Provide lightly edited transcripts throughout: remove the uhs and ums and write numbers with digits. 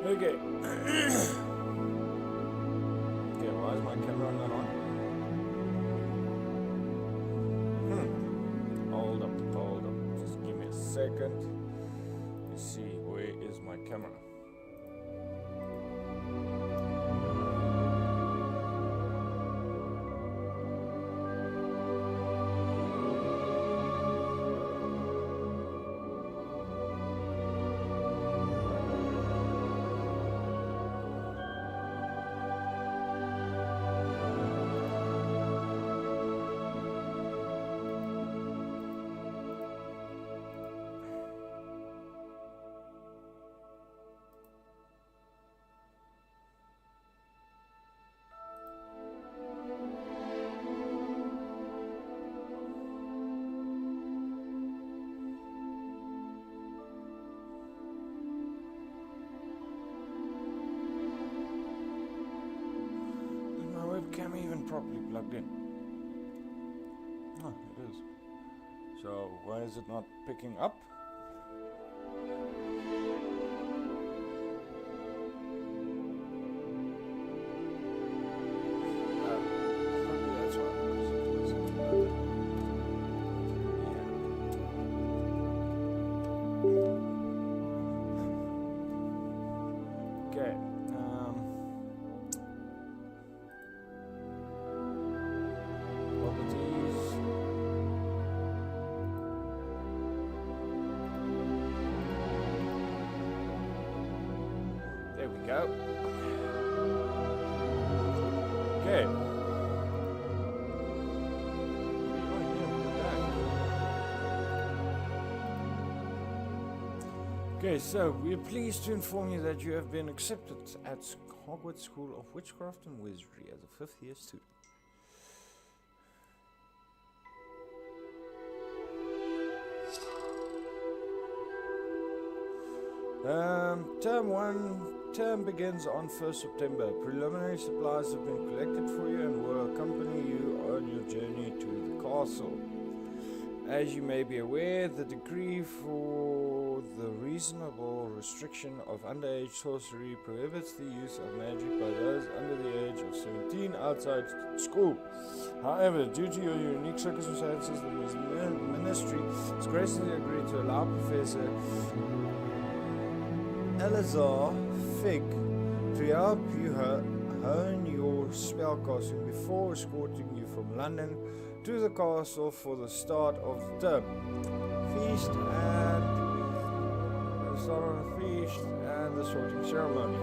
Okay. Okay, why is my camera not on? Hold up. Just give me a second. Let's see, where is my camera? Webcam even properly plugged in? Oh, it is. So why is it not picking up? Probably that's why, because it wasn't okay. Properties. There we go. Okay. Okay, so we're pleased to inform you that you have been accepted at Hogwarts School of Witchcraft and Wizardry as a 5th year student. Term begins on 1st September. Preliminary supplies have been collected for you and will accompany you on your journey to the castle. As you may be aware, the decree for the reasonable restriction of underage sorcery prohibits the use of magic by those under the age of 17 outside school. However, due to your unique circumstances, the ministry has graciously agreed to allow Professor Elazar Fig to help you hone your spellcasting before escorting you from London to the castle for the start of the term. The start of the feast and the sorting ceremony.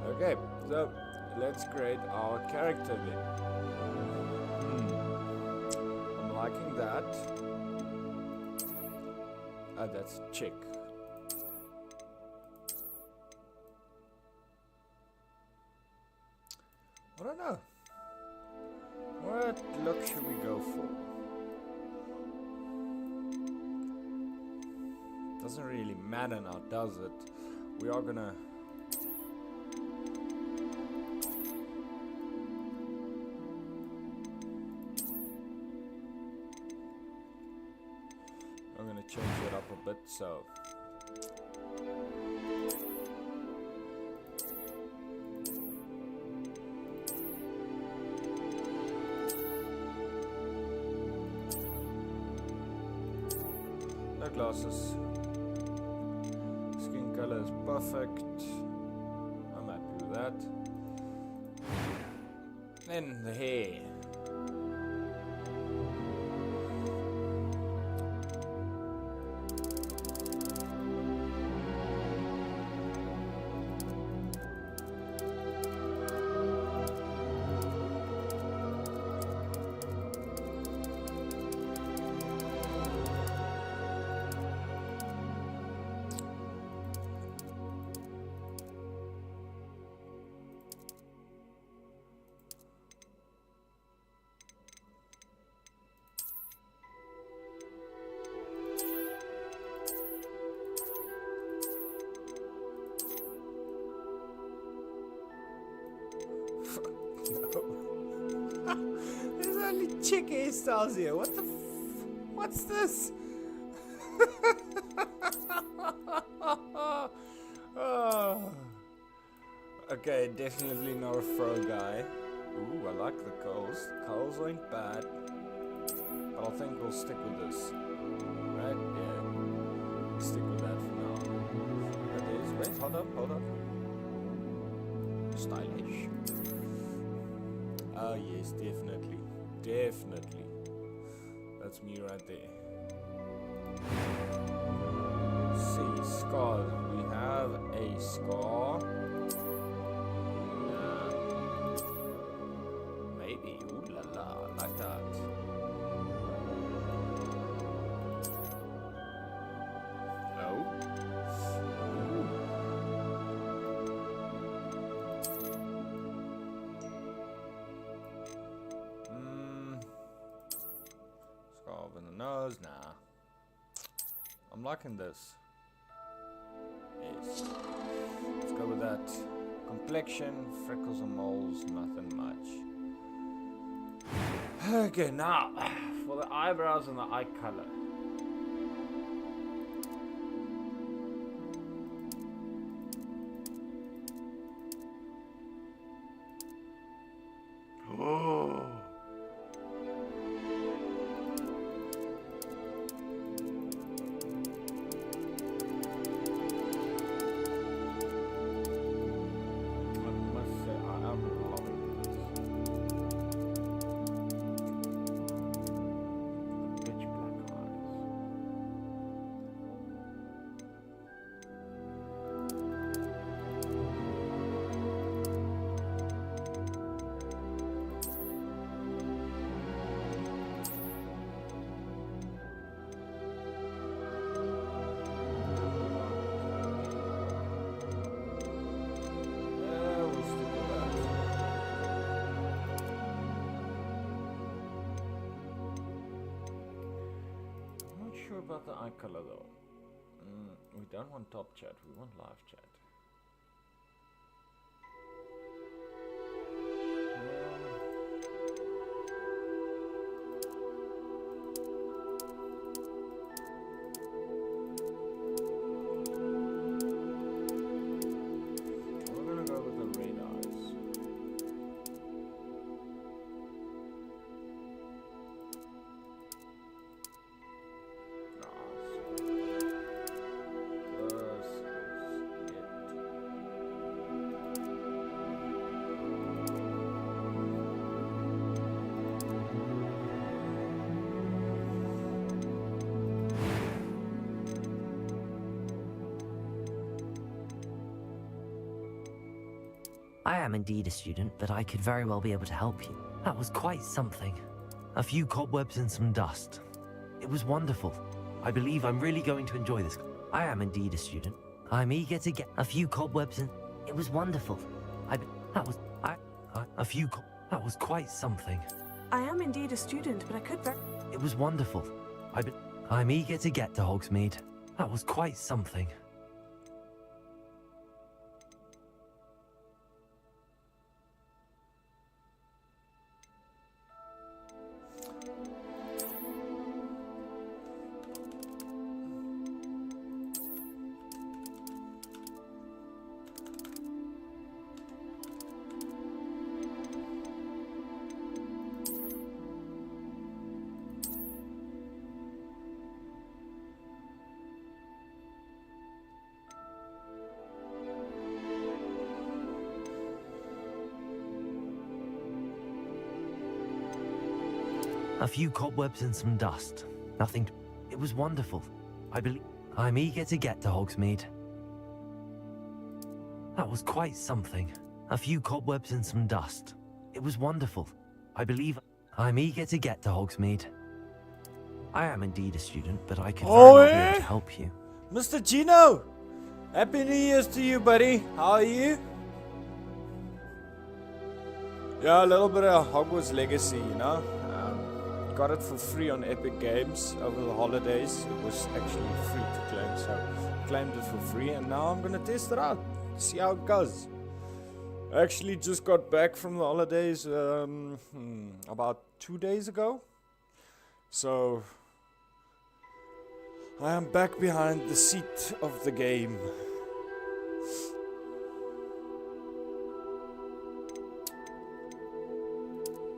Okay, so let's create our character then. I'm liking that. That's check. I don't know. What look should we go for? Doesn't really matter now, does it? We are gonna... I'm gonna change it up a bit, so... No glasses. Skin color is perfect. I'm happy with that. Then the hair. fake hairstyles here. What the what's this? Oh. Okay, definitely not a fro guy. Ooh, I like the curls. Curls ain't bad. But I think we'll stick with this. Right? Yeah. Stick with that for now. That is. Wait, hold up. Stylish. Oh yes, definitely. Definitely. That's me right there. See, scar. We have a scar. Maybe. Ooh la la, like that. No. Scarf in the nose, nah. I'm liking this. Yes. Let's go with that. Complexion, freckles and moles, nothing much. Okay, now for the eyebrows and the eye color. Oh. About the eye color though. We don't want top chat, we want live chat. We're gonna go with the red eyes. I am indeed a student, but I could very well be able to help you. That was quite something. A few cobwebs and some dust. It was wonderful. I believe I'm really going to enjoy this. I am indeed a student. I'm eager to get a few cobwebs and... It was wonderful. That was quite something. I am indeed a student, but I could It was wonderful. I'm eager to get to Hogsmeade. That was quite something. A few cobwebs and some dust. Nothing. It was wonderful. I'm eager to get to Hogsmeade. That was quite something. A few cobwebs and some dust. It was wonderful. I'm eager to get to Hogsmeade. I am indeed a student, but I could very well be able to help you. Mr. Gino! Happy New Year's to you, buddy. How are you? Yeah, a little bit of Hogwarts Legacy, you know. Got it for free on Epic Games over the holidays. It was actually free to claim, so claimed it for free, and now I'm gonna test it out, see how it goes. I actually just got back from the holidays about 2 days ago. So I am back behind the seat of the game.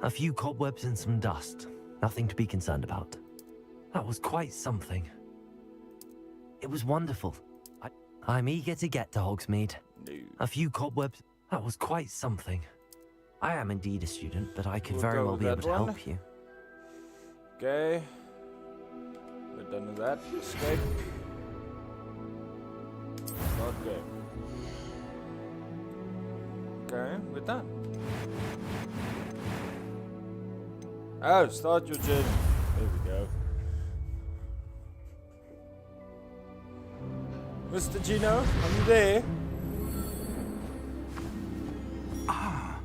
A few cobwebs and some dust. Nothing to be concerned about. That was quite something. It was wonderful. I'm eager to get to Hogsmeade. No. A few cobwebs. That was quite something. I am indeed a student, but I could We'll very go well with be able that to one. help you. Okay. We're done with that. Escape. Start game. Okay, we're done. Oh, start your journey. There we go. Mr. Gino, are you there? Ah,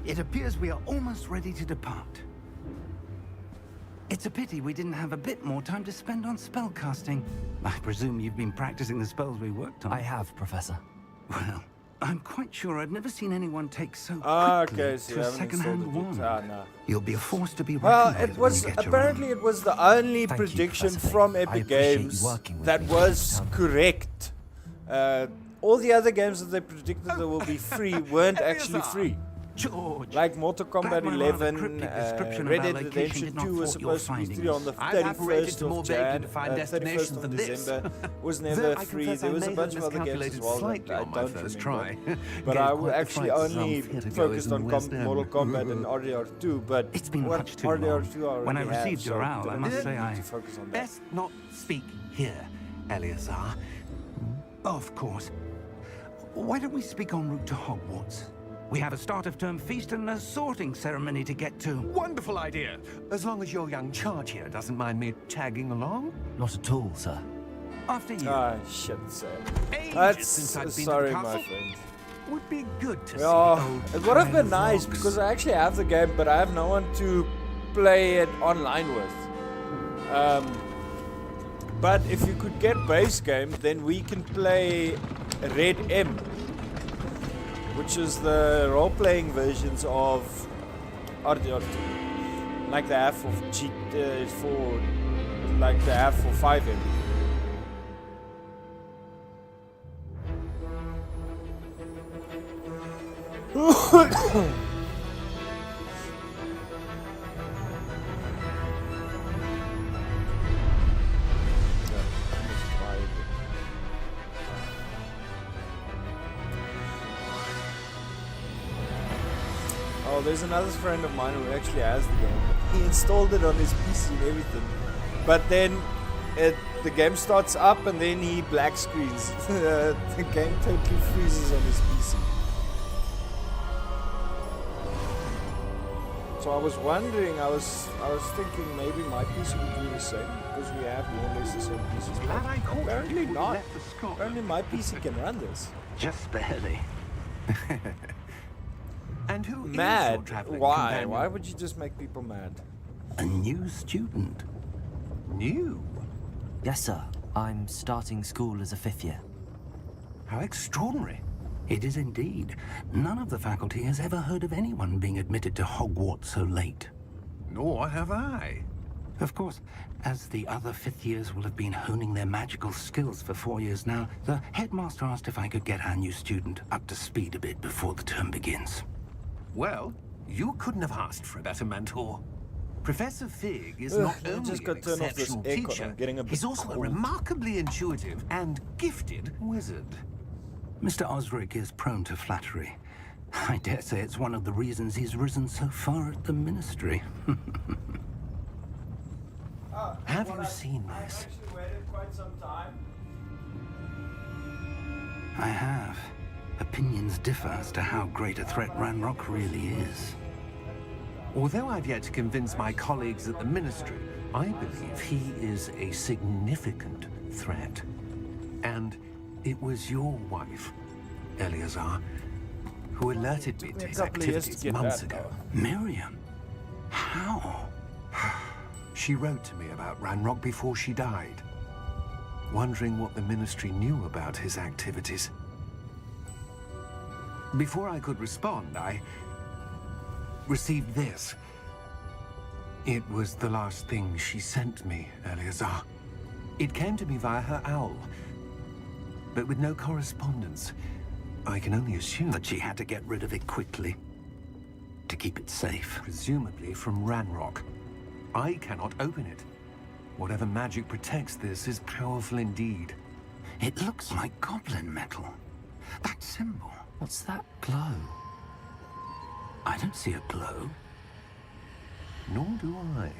it appears we are almost ready to depart. It's a pity we didn't have a bit more time to spend on spellcasting. I presume you've been practicing the spells we worked on. I have, Professor. Well, I'm quite sure I've never seen anyone take so quickly Okay, so you to a haven't second-hand installed it wand. yet. No. You'll be a force to be Well, reckoned it with was when you get apparently your own. it was the only Thank you, prediction Professor from Fig. I Epic appreciate you Games working with that me. was Um, correct. All the other games that they predicted that will be free weren't actually free. George, Like Mortal Kombat Glad my rather 11, cryptic description of Red our Dead location Redemption did not 2 was thwart your supposed to be free findings. on the I've operated 31st to more of vague and Jan, defined 31st destinations of than this. December was Though never I free. confess There I was a may bunch have of other games miscalculated as well that slightly I on my don't first remember. try. But Gave I quite the actually fright to some only theatregoers focused in on the West Mortal End. Kombat and RDR2, but It's been what much too RDR2 long. already When I have, received your so owl, I don't must need say I to focus on that. Best not speak here, Eleazar. Of course. Why don't we speak en route to Hogwarts? We have a start-of-term feast and a sorting ceremony to get to. Wonderful idea. As long as your young charge here doesn't mind me tagging along. Not at all, sir. After you. Ah, shit, sad. Ages That's since I've been sorry, to the my castle. friend. Would be good to Yeah, see old it would have been Brian nice Fox. because I actually have the game, but I have no one to play it online with. But if you could get base game, then we can play Red M, which is the role-playing versions of RDR2, like they have for like they have for 5M. Oh, there's another friend of mine who actually has the game. He installed it on his PC and everything, but then the game starts up and then he black screens. The game totally freezes on his PC. So I was wondering, I was thinking maybe my PC would do the same because we have more or less the same PCs. Glad I caught you Apparently before you not. left for Scotland. Apparently my PC can run this. Just barely. And who is your Mad? traveling Why? companion? Why would you just make people mad? A new student. New? Yes, sir. I'm starting school as a 5th year. How extraordinary. It is indeed. None of the faculty has ever heard of anyone being admitted to Hogwarts so late. Nor have I. Of course, as the other 5th years will have been honing their magical skills for 4 years now, the headmaster asked if I could get our new student up to speed a bit before the term begins. Well, you couldn't have asked for a better mentor. Professor Fig is not I only just an got turned off this exceptional aircon. I'm teacher, getting a bit he's also a cold. remarkably intuitive and gifted wizard. Mr. Osric is prone to flattery. I dare say it's one of the reasons he's risen so far at the ministry. Have you seen this? actually waited quite some time. I have. Opinions differ as to how great a threat Ranrock really is. Although I've yet to convince my colleagues at the Ministry, I believe he is a significant threat. And it was your wife, Eleazar, who alerted me to his couple of years to activities get months that, ago. Miriam? How? She wrote to me about Ranrock before she died, wondering what the Ministry knew about his activities. Before I could respond, I received this. It was the last thing she sent me, Eleazar. It came to me via her owl, but with no correspondence. I can only assume That she had to get rid of it quickly to keep it safe. presumably from Ranrock. I cannot open it. Whatever magic protects this is powerful indeed. It looks like goblin metal. That symbol. What's that glow? I don't see a glow. Nor do I.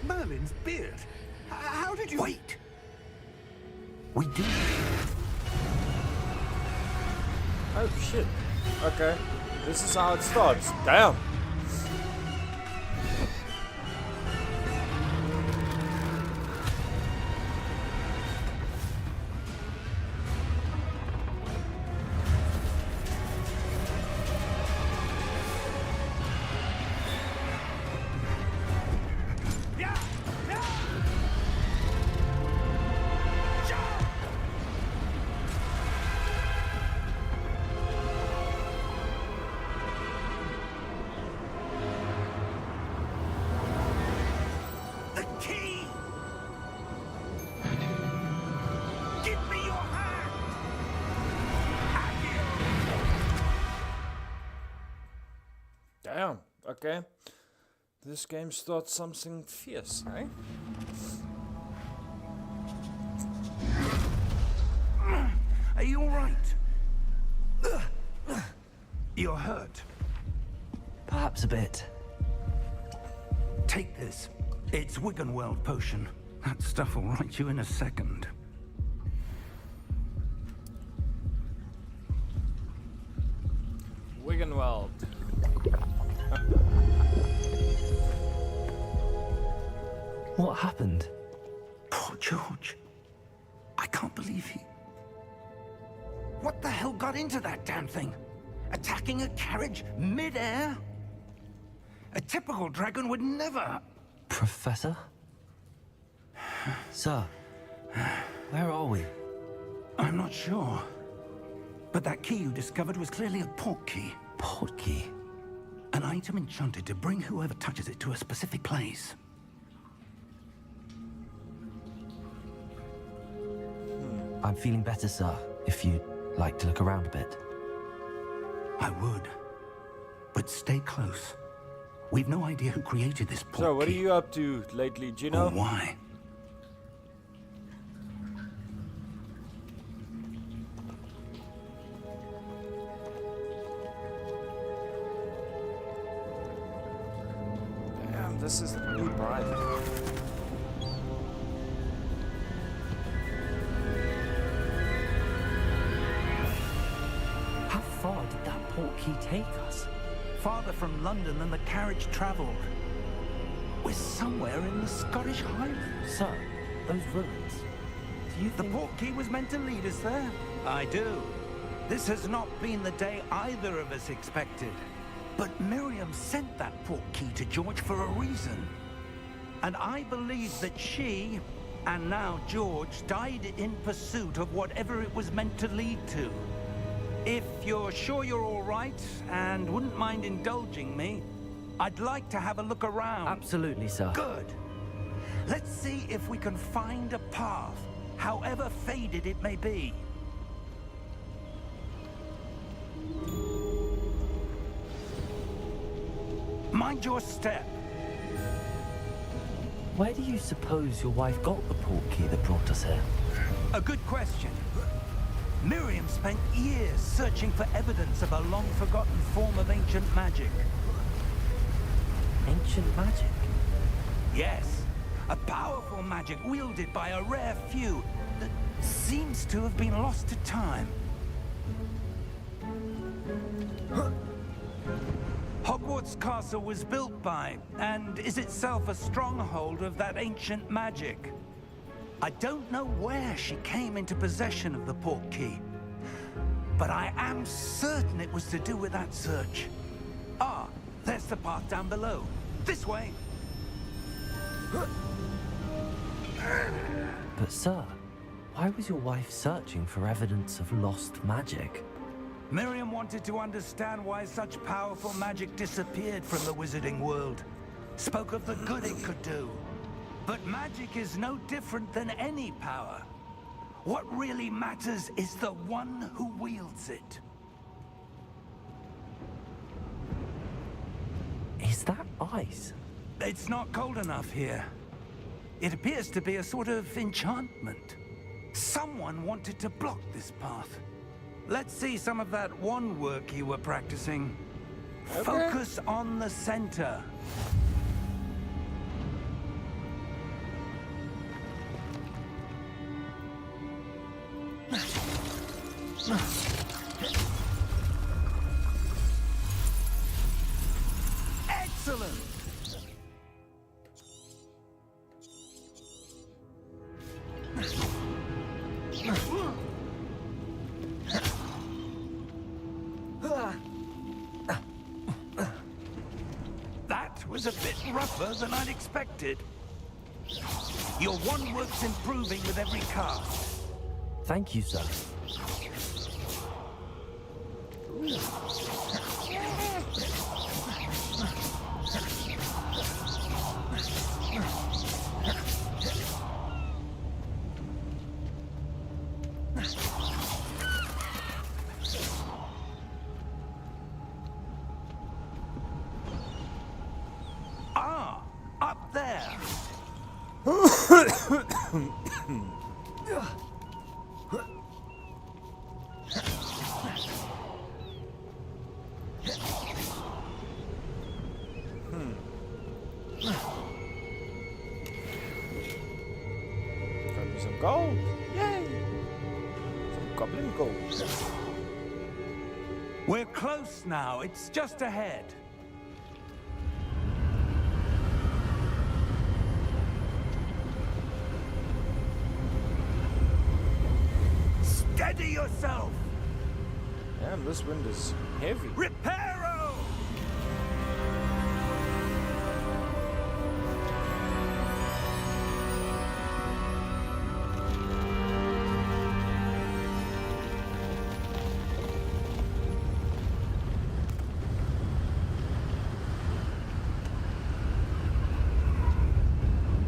Merlin's beard. How did you... Wait! We do. Oh shit. Okay. This is how it starts. Damn. The key! Give me your hand! Damn. Okay. This game starts something fierce, eh? Are you all right? You're hurt. Perhaps a bit. Take this. It's Wiggenweld potion. That stuff will right you in a second. Wiggenweld. What happened? Poor George. I can't believe he... What the hell got into that damn thing? Attacking a carriage mid-air? A typical dragon would never... Professor? Sir, where are we? I'm not sure. But that key you discovered was clearly a port key. Port key? An item enchanted to bring whoever touches it to a specific place. I'm feeling better, sir, if you'd like to look around a bit. I would. But stay close. We've no idea who created this port So, what are key you up to lately, do you or know? why. Damn, this is really bright. How far did that port key take us? Farther from London than the carriage travelled. We're somewhere in the Scottish Highlands. Sir, those ruins. Do you The think... port key was meant to lead us there. I do. This has not been the day either of us expected. But Miriam sent that port key to George for a reason. And I believe that she, and now George, died in pursuit of whatever it was meant to lead to. If you're sure you're all right, and wouldn't mind indulging me, I'd like to have a look around. Absolutely, sir. Good. Let's see if we can find a path, however faded it may be. Mind your step. Where do you suppose your wife got the port key that brought us here? A good question. Miriam spent years searching for evidence of a long-forgotten form of ancient magic. Ancient magic? Yes, a powerful magic wielded by a rare few that seems to have been lost to time. Hogwarts Castle was built by, and is itself a stronghold of that ancient magic. I don't know where she came into possession of the port key, but I am certain it was to do with that search. Ah, there's the path down below. This way. But sir, Why was your wife searching for evidence of lost magic? Miriam wanted to understand why such powerful magic disappeared from the wizarding world. Spoke of the good it could do. But magic is no different than any power. What really matters is the one who wields it. Is that ice? It's not cold enough here. It appears to be a sort of enchantment. Someone wanted to block this path. Let's see some of that wand work you were practicing. Okay. Focus on the center. Excellent! That was a bit rougher than I'd expected. Your wand work's improving with every cast. Thank you, sir. Ah, up there. Got me some gold. Yay! Some goblin gold. We're close now. It's just ahead. Steady yourself! Damn, this wind is heavy. Reparo!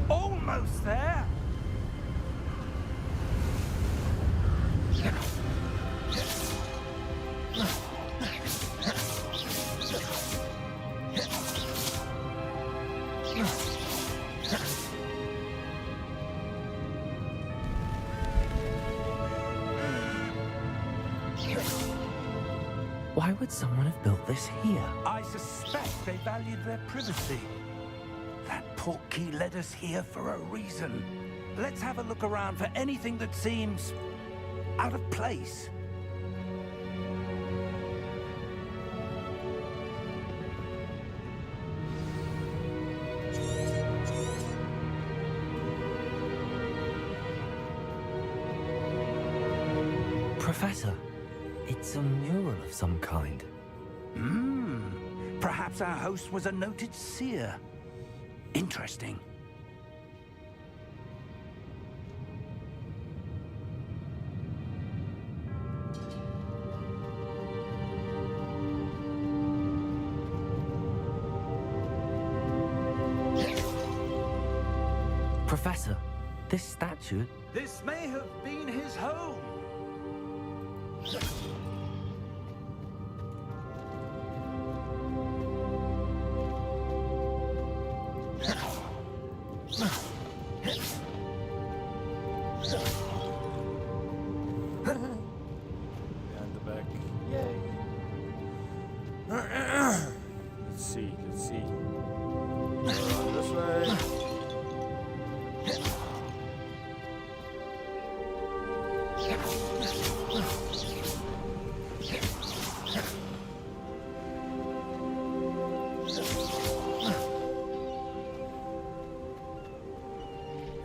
Almost there! Why would someone have built this here? I suspect they valued their privacy. That portkey led us here for a reason. Let's have a look around for anything that seems out of place. Professor, it's a mural of some kind. Perhaps our host was a noted seer. Interesting. Professor, this statue... This may have been his home. Behind the back. Yay. Let's see, let's see. This way.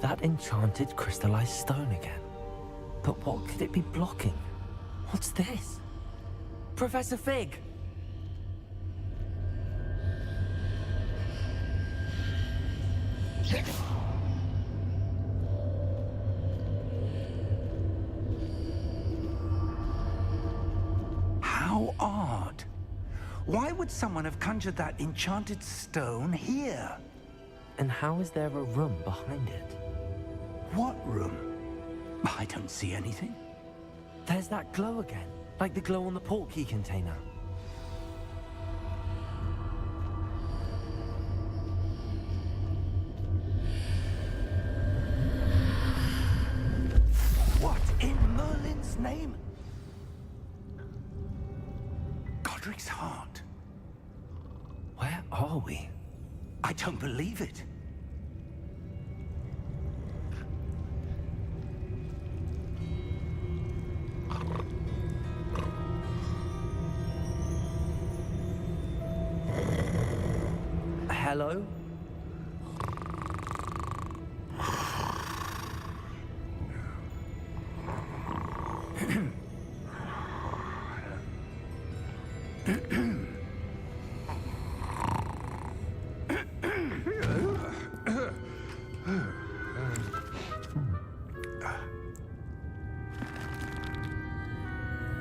That enchanted crystallized stone again. But what could it be blocking? What's this? Professor Fig! odd. Why would someone have conjured that enchanted stone here? And how is there a room behind it? What room? I don't see anything. There's that glow again, like the glow on the portkey container. What in Merlin's name? Godric's heart. Where are we? I don't believe it. Hello?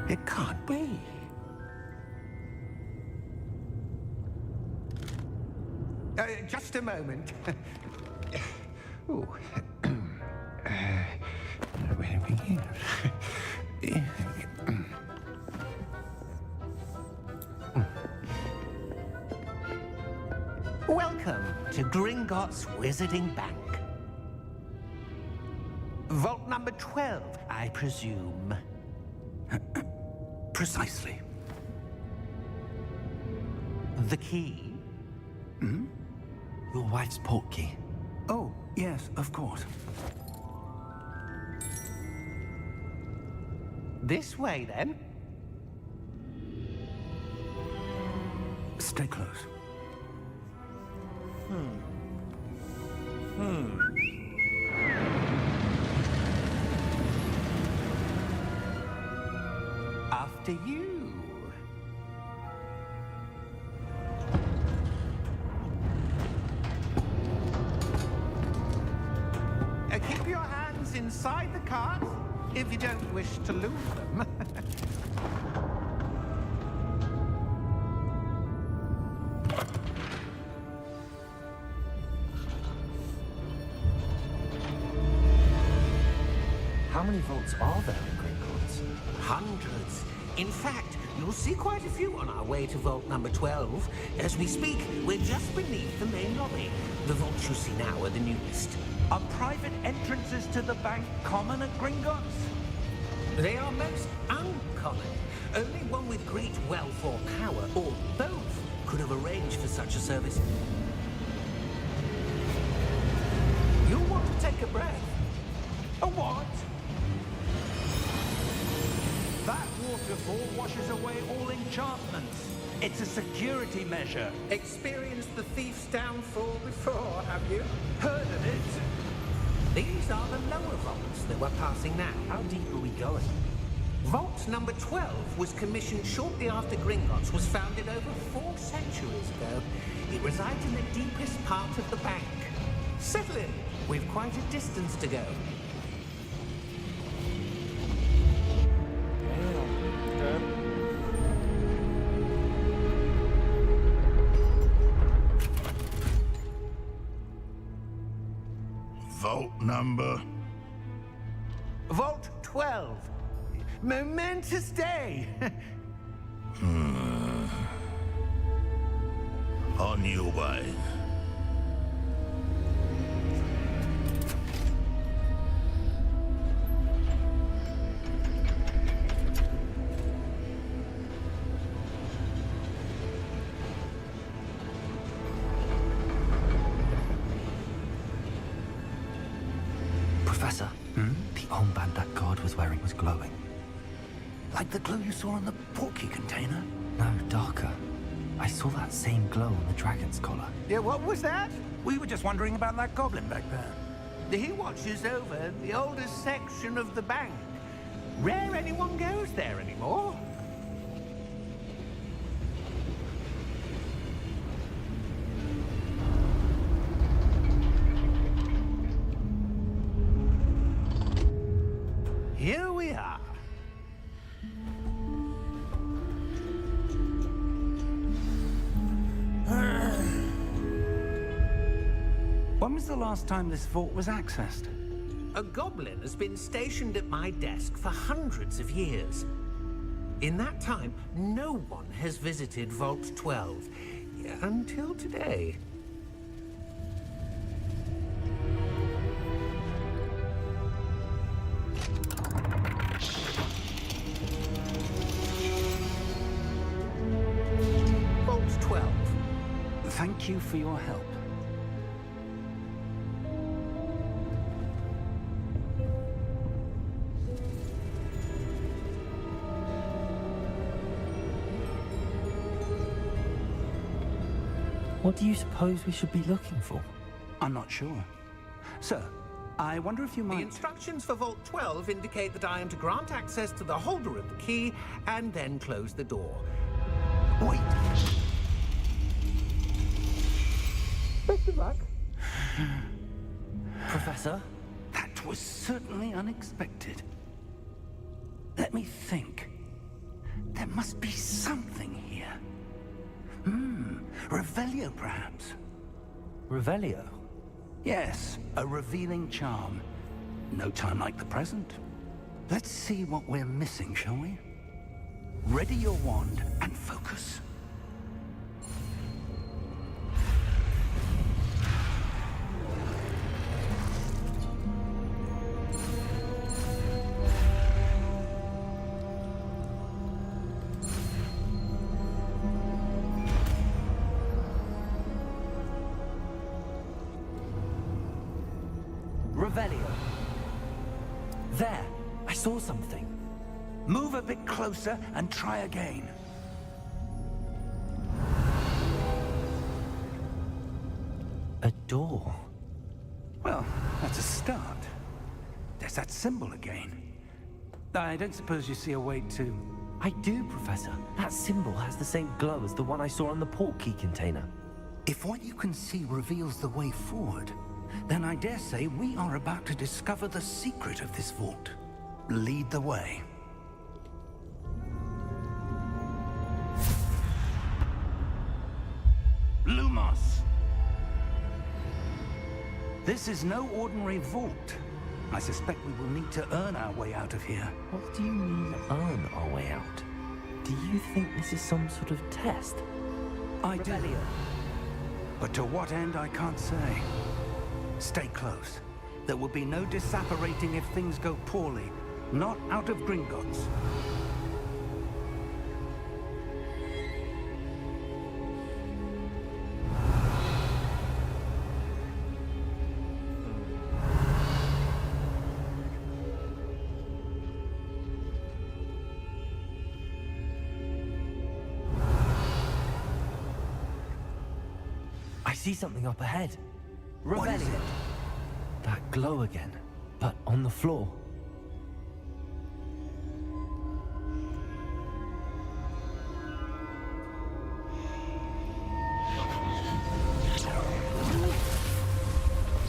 It can't be. Just a moment. Ooh. Where are we here? Welcome to Gringotts Wizarding Bank. Vault number 12, I presume. Precisely. The key? Your wife's portkey. Oh, yes, of course. This way, then. Stay close. After you. Keep your hands inside the cart if you don't wish to lose them. How many vaults are there in Gringotts? Hundreds. In fact, you'll see quite a few on our way to vault number 12. As we speak, we're just beneath the main lobby. The vaults you see now are the newest. Are private entrances to the bank common at Gringotts? They are most uncommon. Only one with great wealth or power, or both, could have arranged for such a service. You'll want to take a breath. A what? That waterfall washes away all enchantments. It's a security measure. Experienced the thief's downfall before, have you? Heard of it? These are the lower vaults that we're passing now. How deep are we going? Vault number 12 was commissioned shortly after Gringotts was founded over 4 centuries ago. It resides in the deepest part of the bank. Settle in. We've quite a distance to go. Vault number? Vault 12. Momentous day. On your way. Professor, the armband that guard was wearing was glowing. Like the glow you saw in the portkey container? No, darker. I saw that same glow on the dragon's collar. Yeah, what was that? We were just wondering about that goblin back there. He watches over the oldest section of the bank. Rare anyone goes there anymore. Here we are. was the last time this vault was accessed? A goblin has been stationed at my desk for hundreds of years. In that time, no one has visited Vault 12 until today. Vault 12. Thank you for your help. What do you suppose we should be looking for? I'm not sure. Sir, I wonder if you The might... instructions for Vault 12 indicate that I am to grant access to the holder of the key and then close the door. Wait! Best of luck. Professor? That was certainly unexpected. Let me think. There must be something here. Revelio, perhaps? Revelio? Yes, a revealing charm. No time like the present. Let's see what we're missing, shall we? Ready your wand and focus. Revelio. There, I saw something. Move a bit closer and try again. A door. Well, that's a start. There's that symbol again. I don't suppose you see a way to... I do, Professor. That symbol has the same glow as the one I saw on the portkey container. If what you can see reveals the way forward, then I dare say we are about to discover the secret of this vault. Lead the way. Lumos! This is no ordinary vault. I suspect we will need to earn our way out of here. What do you mean, earn our way out? Do you think this is some sort of test? I do. Revelio. But to what end, I can't say. Stay close. There will be no disapparating if things go poorly. Not out of Gringotts. I see something up ahead. What is Revelio. it? That glow again, but on the floor.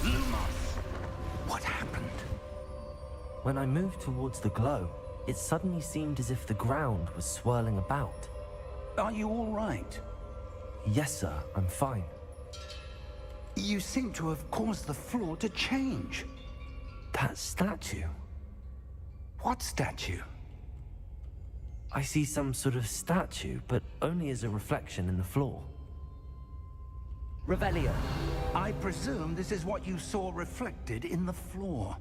Lumos! What happened? When I moved towards the glow, it suddenly seemed as if the ground was swirling about. Are you all right? Yes, sir, I'm fine. You seem to have caused the floor to change. That statue. What statue? I see some sort of statue, but only as a reflection in the floor. Revelio. I presume this is what you saw reflected in the floor.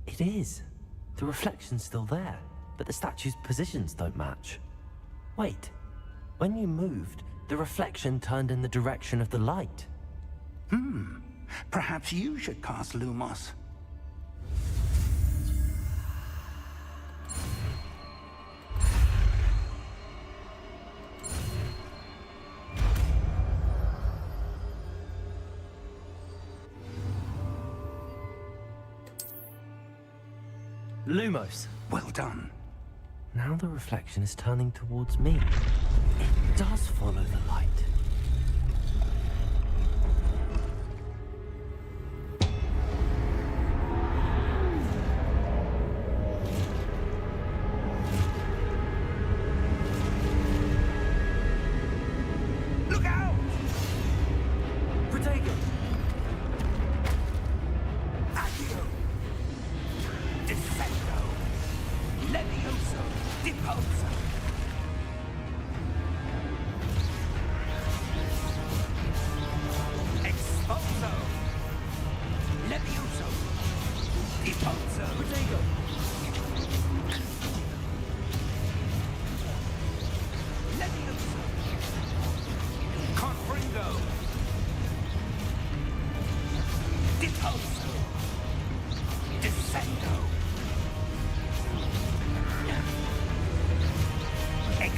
It is. The reflection's still there, but the statue's positions don't match. Wait. When you moved, the reflection turned in the direction of the light. Perhaps you should cast Lumos. Lumos. Well done. Now the reflection is turning towards me. It does follow the light. Look out! Protego!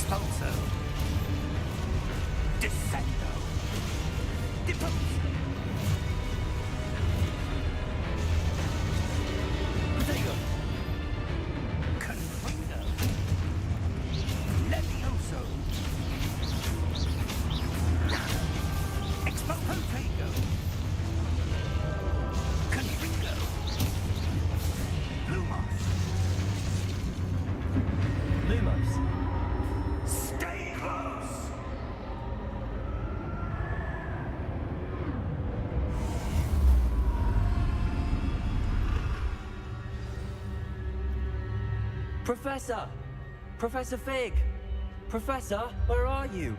Expulso. Descendo. Depulso. Protego. Confringo. Levioso. Expulpotego. Confringo. Lumos. Lumos. Stay close. Professor! Professor Fig! Professor, where are you?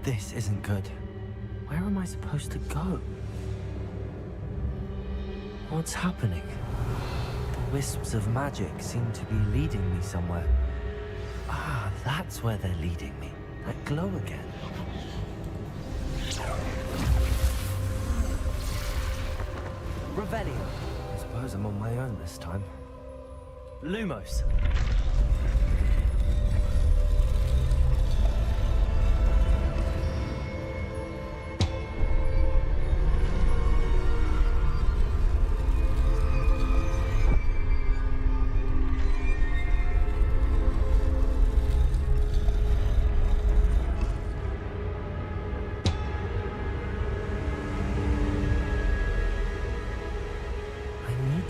This isn't good. Where am I supposed to go? What's happening? The wisps of magic seem to be leading me somewhere. Ah, that's where they're leading me. That glow again. Revelio. I suppose I'm on my own this time. Lumos.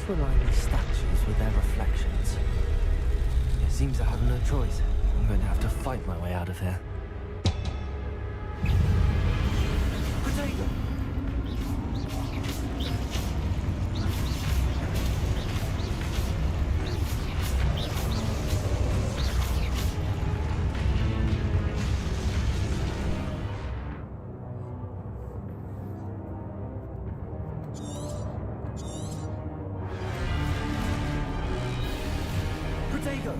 To align these statues with their reflections. It seems I have no choice. I'm going to have to fight my way out of here. Potato! Potato!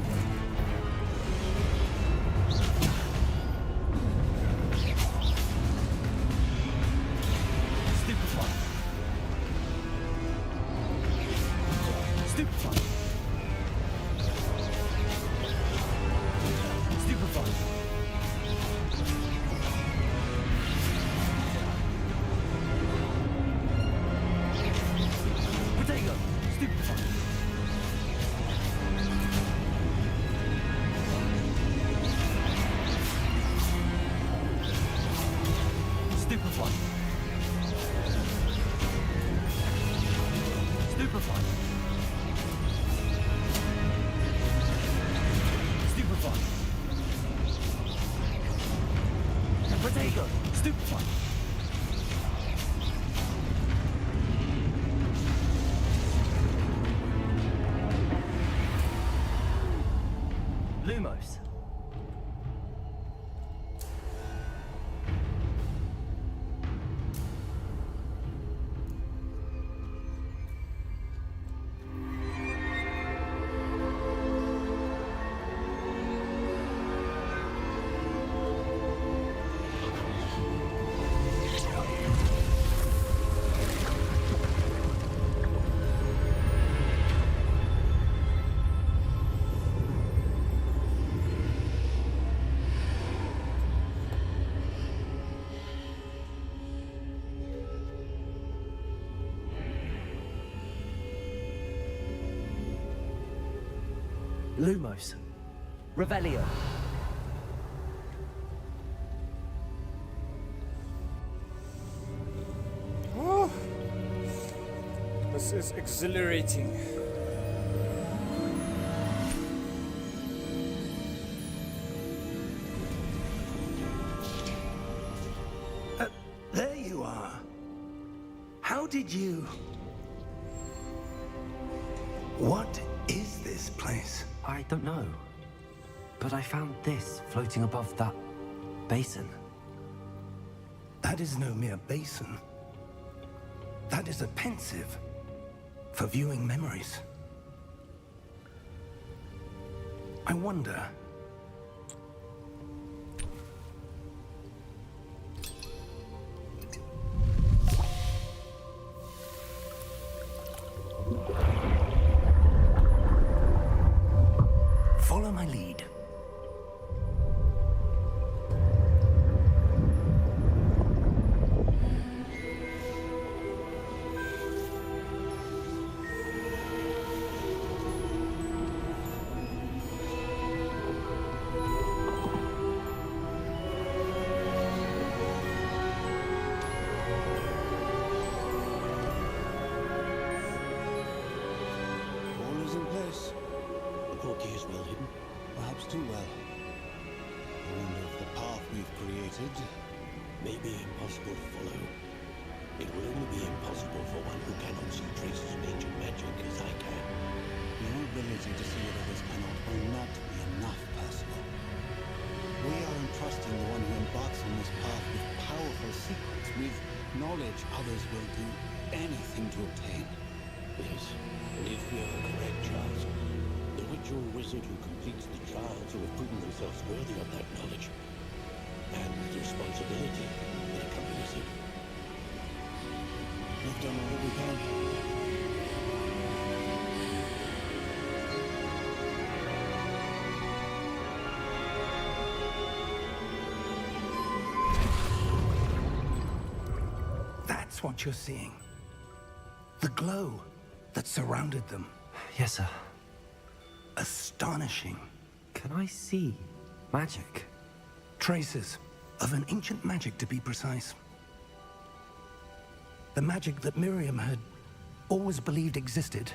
Stupefy! Stupefy! Stupefy! Potato! Stupefy! Stupefy! Stupefy! Stupefy! Potato! Stupefy! Lumos. Lumos. Revelio. Oh, this is exhilarating. There you are. How did you... What is this place? I don't know. But I found this floating above that basin. That is no mere basin. That is a pensive for viewing memories. I wonder... Follow my lead. granted, may be impossible to follow. It will only be impossible for one who cannot see traces of ancient magic as I can. Your ability to see what others cannot will not be enough, personal. We are entrusting the one who embarks on this path with powerful secrets, with knowledge others will do anything to obtain. Yes, and if we are correct, Charles, the witch or wizard who completes the trials will have proven themselves worthy of that knowledge, and the responsibility that accompanies it. We've done all that we can. That's what you're seeing. The glow that surrounded them. Yes, sir. Astonishing. Can I see magic? Traces of an ancient magic, to be precise. The magic that Miriam had always believed existed,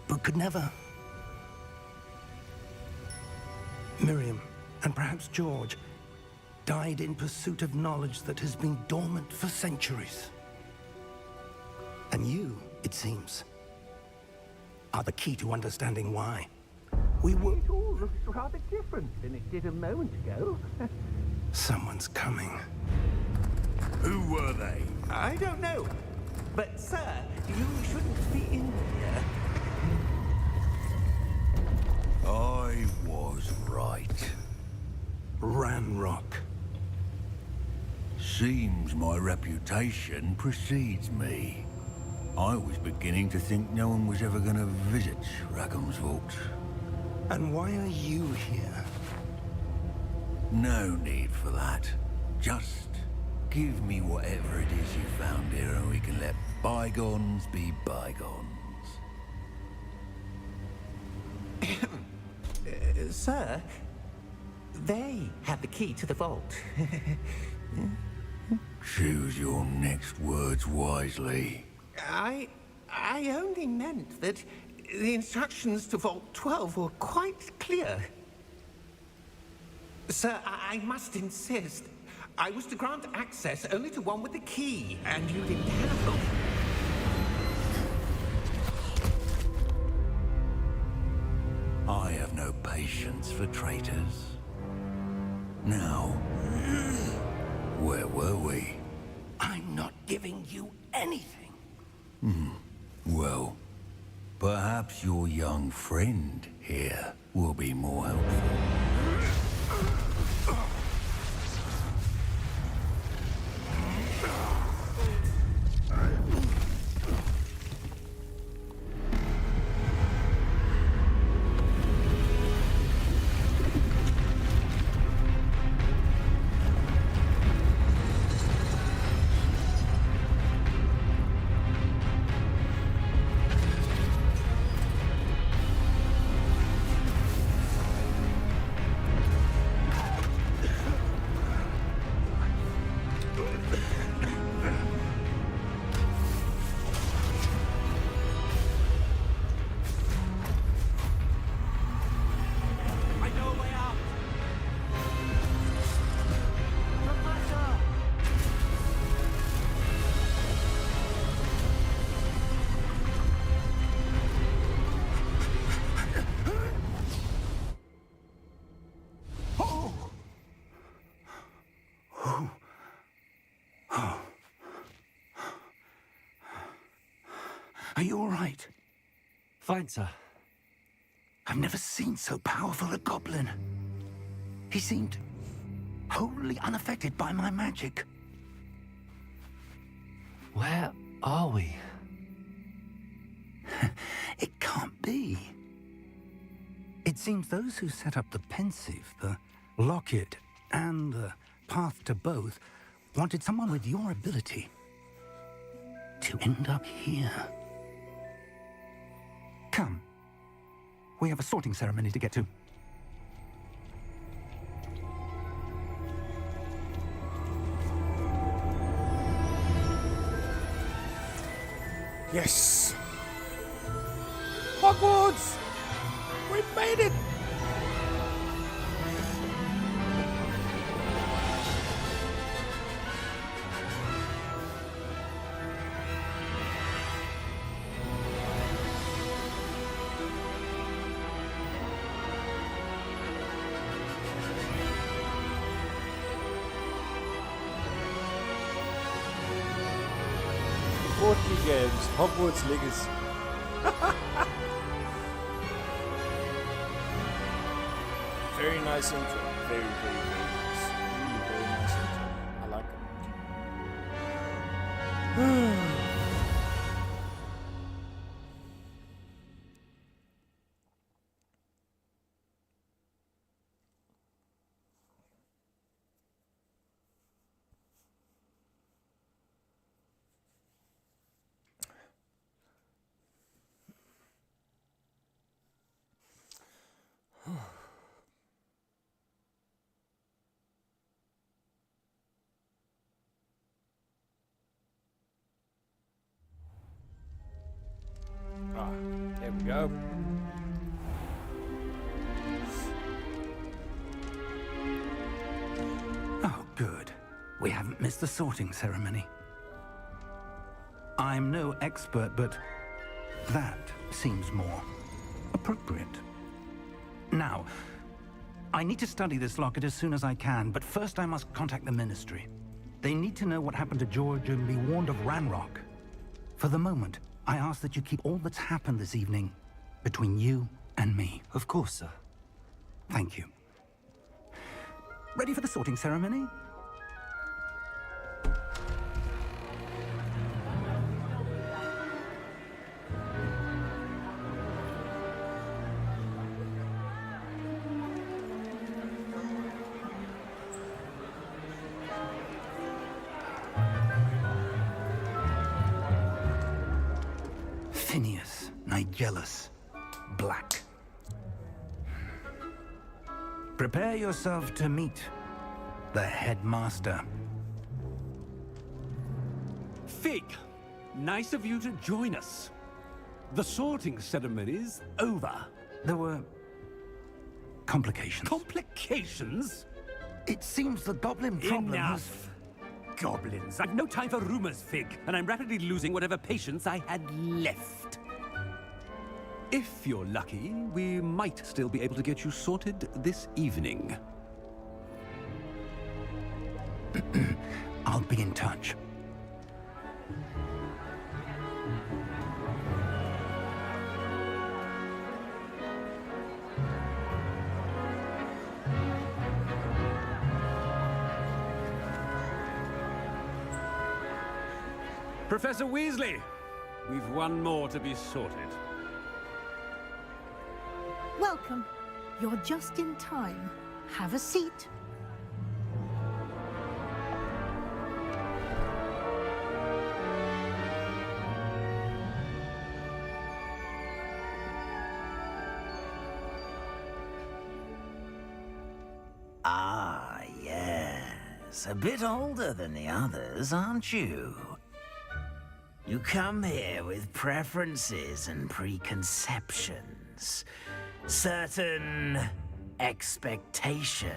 but could never. Miriam, and perhaps George, died in pursuit of knowledge that has been dormant for centuries. And you, it seems, are the key to understanding why. It all looks rather different than it did a moment ago. Someone's coming. Who were they? I don't know. But, sir, you shouldn't be in here. I was right. Ranrock. Seems my reputation precedes me. I was beginning to think no one was ever going to visit Rackham's vault. And why are you here? No need for that. Just give me whatever it is you found here and we can let bygones be bygones. Sir, they had the key to the vault. Choose your next words wisely. I only meant that the instructions to Vault 12 were quite clear. Sir, I must insist. I was to grant access only to one with the key, and you didn't have them. I have no patience for traitors. Now, where were we? I'm not giving you anything. Well, perhaps your young friend here will be more helpful. Are you all right? Fine, sir. I've never seen so powerful a goblin. He seemed wholly unaffected by my magic. Where are we? It can't be. It seems those who set up the pensive, the locket, and the path to both wanted someone with your ability to end up here. Come. We have a sorting ceremony to get to. Yes! Hogwarts! We've made it! games, Hogwarts Legacy. Very nice intro. Very, very, very nice. Really very nice intro. I like it. There we go. Oh, good. We haven't missed the sorting ceremony. I'm no expert, but that seems more appropriate. Now, I need to study this locket as soon as I can, but first I must contact the Ministry. They need to know what happened to George and be warned of Ranrock. For the moment, I ask that you keep all that's happened this evening between you and me. Of course, sir. Thank you. Ready for the sorting ceremony? Phineas, Nigellus, Black. Prepare yourself to meet the headmaster. Fig, nice of you to join us. The sorting ceremony's over. There were complications. Complications? It seems the goblin problem Enough! Goblins. I've no time for rumors, Fig, and I'm rapidly losing whatever patience I had left. If you're lucky, we might still be able to get you sorted this evening. I'll be in touch. Professor Weasley, we've one more to be sorted. Welcome. You're just in time. Have a seat. Ah, yes. A bit older than the others, aren't you? You come here with preferences and preconceptions. Certain expectations.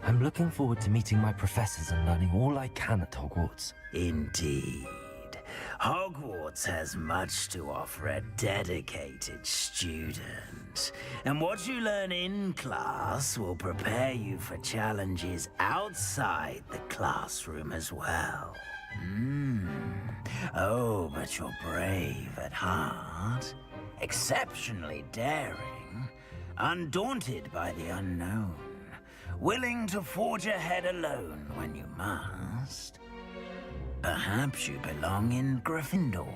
I'm looking forward to meeting my professors and learning all I can at Hogwarts. Indeed. Hogwarts has much to offer a dedicated student. And what you learn in class will prepare you for challenges outside the classroom as well. Oh, but you're brave at heart, exceptionally daring, undaunted by the unknown, willing to forge ahead alone when you must. Perhaps you belong in Gryffindor.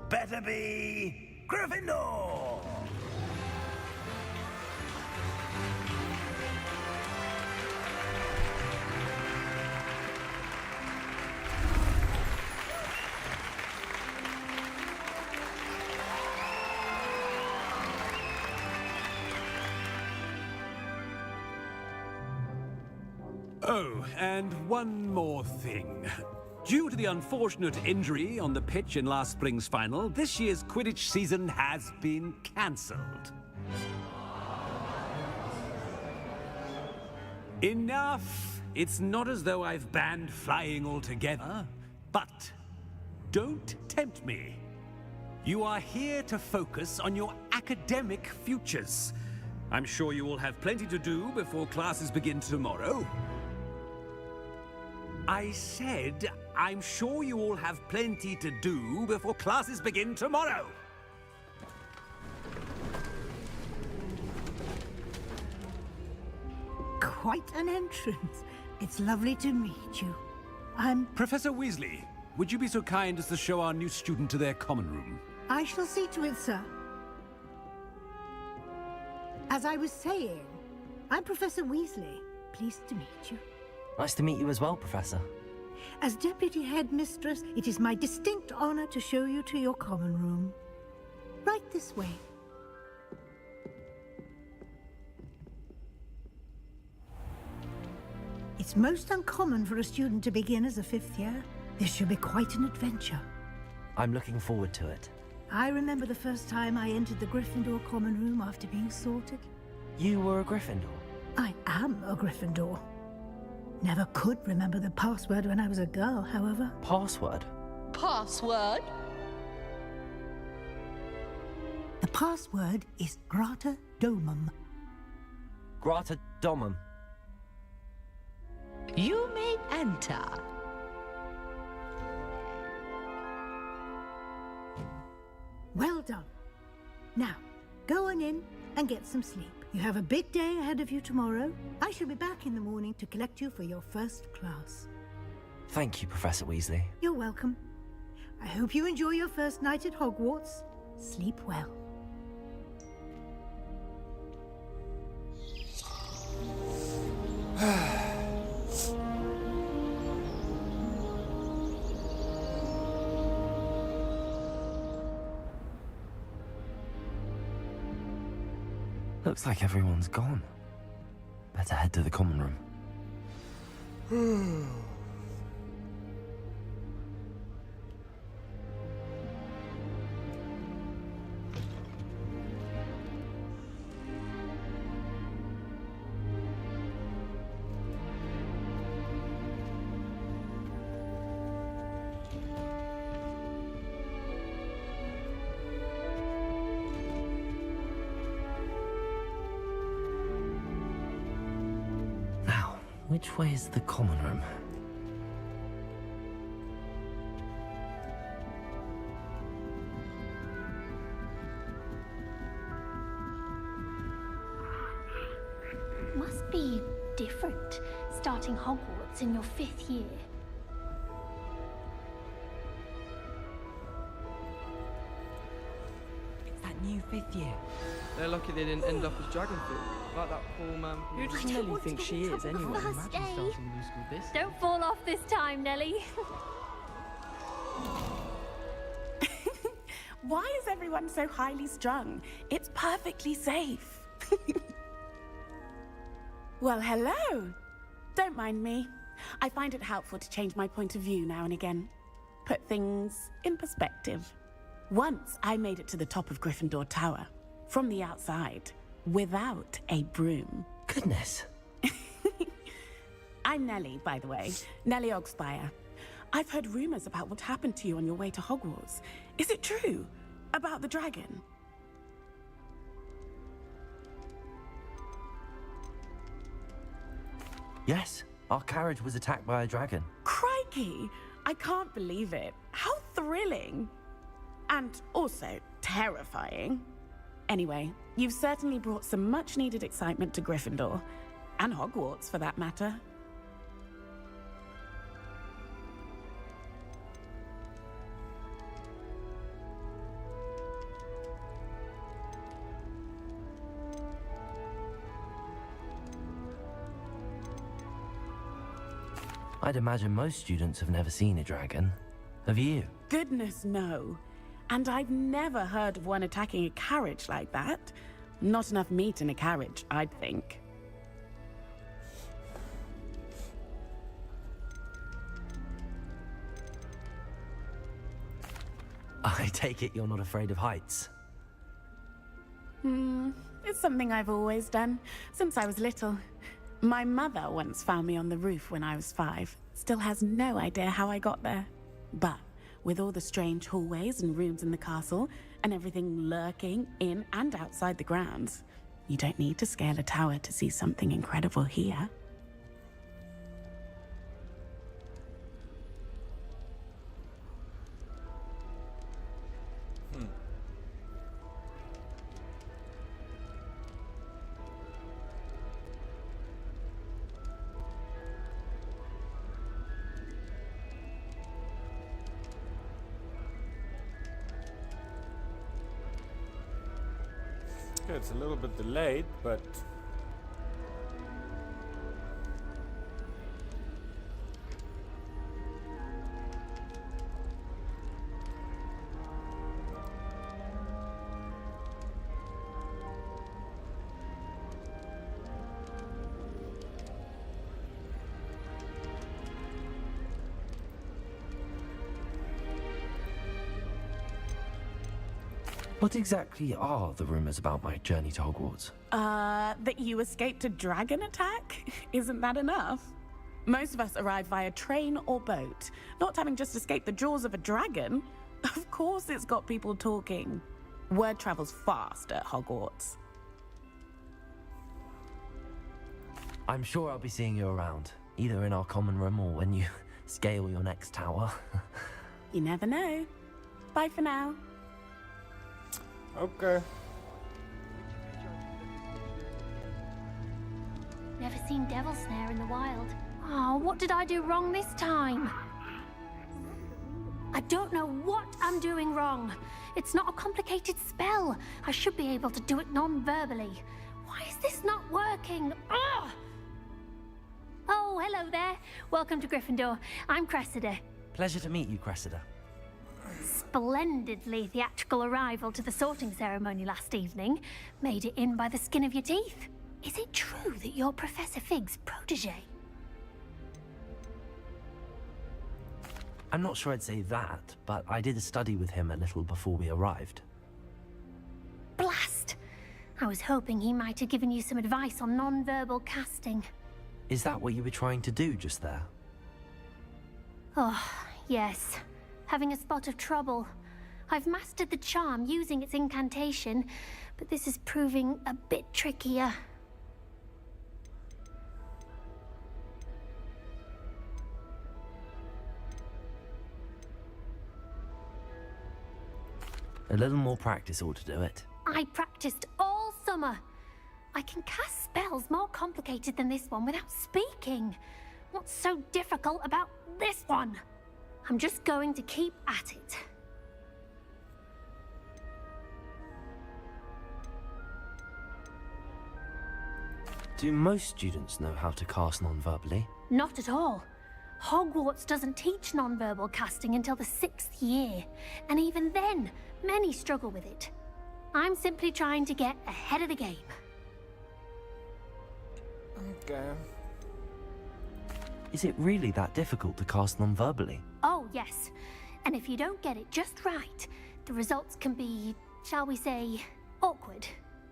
Better be Gryffindor! Oh, and one more thing. Due to the unfortunate injury on the pitch in last spring's final, this year's Quidditch season has been cancelled. Enough It's not as though I've banned flying altogether, but don't tempt me. You are here to focus on your academic futures. I'm sure you all have plenty to do before classes begin tomorrow. I said, I'm sure you all have plenty to do before classes begin tomorrow. Quite an entrance. It's lovely to meet you. I'm... Professor Weasley, would you be so kind as to show our new student to their common room? I shall see to it, sir. As I was saying, I'm Professor Weasley. Pleased to meet you. Nice to meet you as well, Professor. As Deputy Headmistress, it is my distinct honor to show you to your common room. Right this way. It's most uncommon for a student to begin as a 5th year. This should be quite an adventure. I'm looking forward to it. I remember the first time I entered the Gryffindor common room after being sorted. You were a Gryffindor? I am a Gryffindor. Never could remember the password when I was a girl, however. Password? Password? The password is Grata Domum. Grata Domum. You may enter. Well done. Now, go on in and get some sleep. You have a big day ahead of you tomorrow. I shall be back in the morning to collect you for your first class. Thank you, Professor Weasley. You're welcome. I hope you enjoy your first night at Hogwarts. Sleep well. Looks like everyone's gone. Better head to the common room. Which way is the common room? Must be different, starting Hogwarts in your 5th year. It's that new 5th year. They're lucky they didn't end up as Dragonfield, like that poor man. Who does Nelly think she is anyway? First day. Imagine starting new school this. Don't fall off this time, Nelly. Why is everyone so highly strung? It's perfectly safe. Well, hello. Don't mind me. I find it helpful to change my point of view now and again. Put things in perspective. Once I made it to the top of Gryffindor Tower, from the outside, without a broom. Goodness. I'm Nelly, by the way. Nelly Ogspire. I've heard rumors about what happened to you on your way to Hogwarts. Is it true? About the dragon? Yes, our carriage was attacked by a dragon. Crikey! I can't believe it. How thrilling! And also terrifying. Anyway, you've certainly brought some much-needed excitement to Gryffindor. And Hogwarts, for that matter. I'd imagine most students have never seen a dragon. Have you? Goodness, no. And I've never heard of one attacking a carriage like that. Not enough meat in a carriage, I'd think. I take it you're not afraid of heights. It's something I've always done, since I was little. My mother once found me on the roof when I was 5. Still has no idea how I got there. But with all the strange hallways and rooms in the castle, and everything lurking in and outside the grounds, you don't need to scale a tower to see something incredible here. It's a little bit delayed, but What exactly are the rumors about my journey to Hogwarts? That you escaped a dragon attack? Isn't that enough? Most of us arrive via train or boat, not having just escaped the jaws of a dragon. Of course it's got people talking. Word travels fast at Hogwarts. I'm sure I'll be seeing you around, either in our common room or when you scale your next tower. You never know. Bye for now. okay. Never seen devil snare in the wild. Oh, what did I do wrong this time? I don't know what I'm doing wrong. It's not a complicated spell. I should be able to do it non-verbally. Why is this not working? Ugh! Oh, hello there. Welcome to Gryffindor. I'm Cressida. Pleasure to meet you, Cressida. Splendidly theatrical arrival to the sorting ceremony last evening. Made it in by the skin of your teeth. Is it true that you're Professor Fig's protege? I'm not sure I'd say that, but I did study with him a little before we arrived. Blast! I was hoping he might have given you some advice on non-verbal casting. Is that what you were trying to do just there? Oh, yes. Having a spot of trouble. I've mastered the charm using its incantation, but this is proving a bit trickier. A little more practice ought to do it. I practiced all summer. I can cast spells more complicated than this one without speaking. What's so difficult about this one? I'm just going to keep at it. Do most students know how to cast non-verbally? Not at all. Hogwarts doesn't teach non-verbal casting until the 6th year, and even then, many struggle with it. I'm simply trying to get ahead of the game. Okay. Is it really that difficult to cast non-verbally? Oh, yes. And if you don't get it just right, the results can be, shall we say, awkward.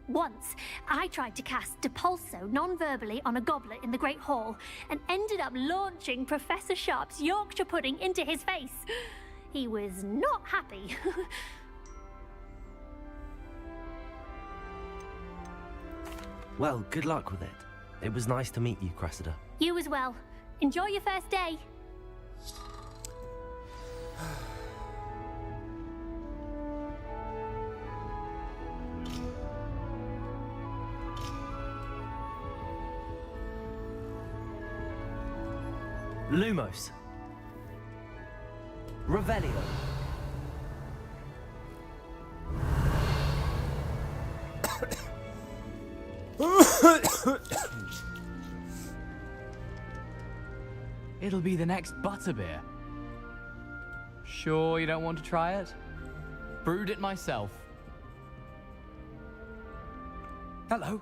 Once, I tried to cast Depulso non-verbally on a goblet in the Great Hall and ended up launching Professor Sharp's Yorkshire pudding into his face. He was not happy. Well, good luck with it. It was nice to meet you, Cressida. You as well. Enjoy your first day. Lumos. Revelio. It'll be the next butterbeer. Sure you don't want to try it? Brewed it myself. Hello,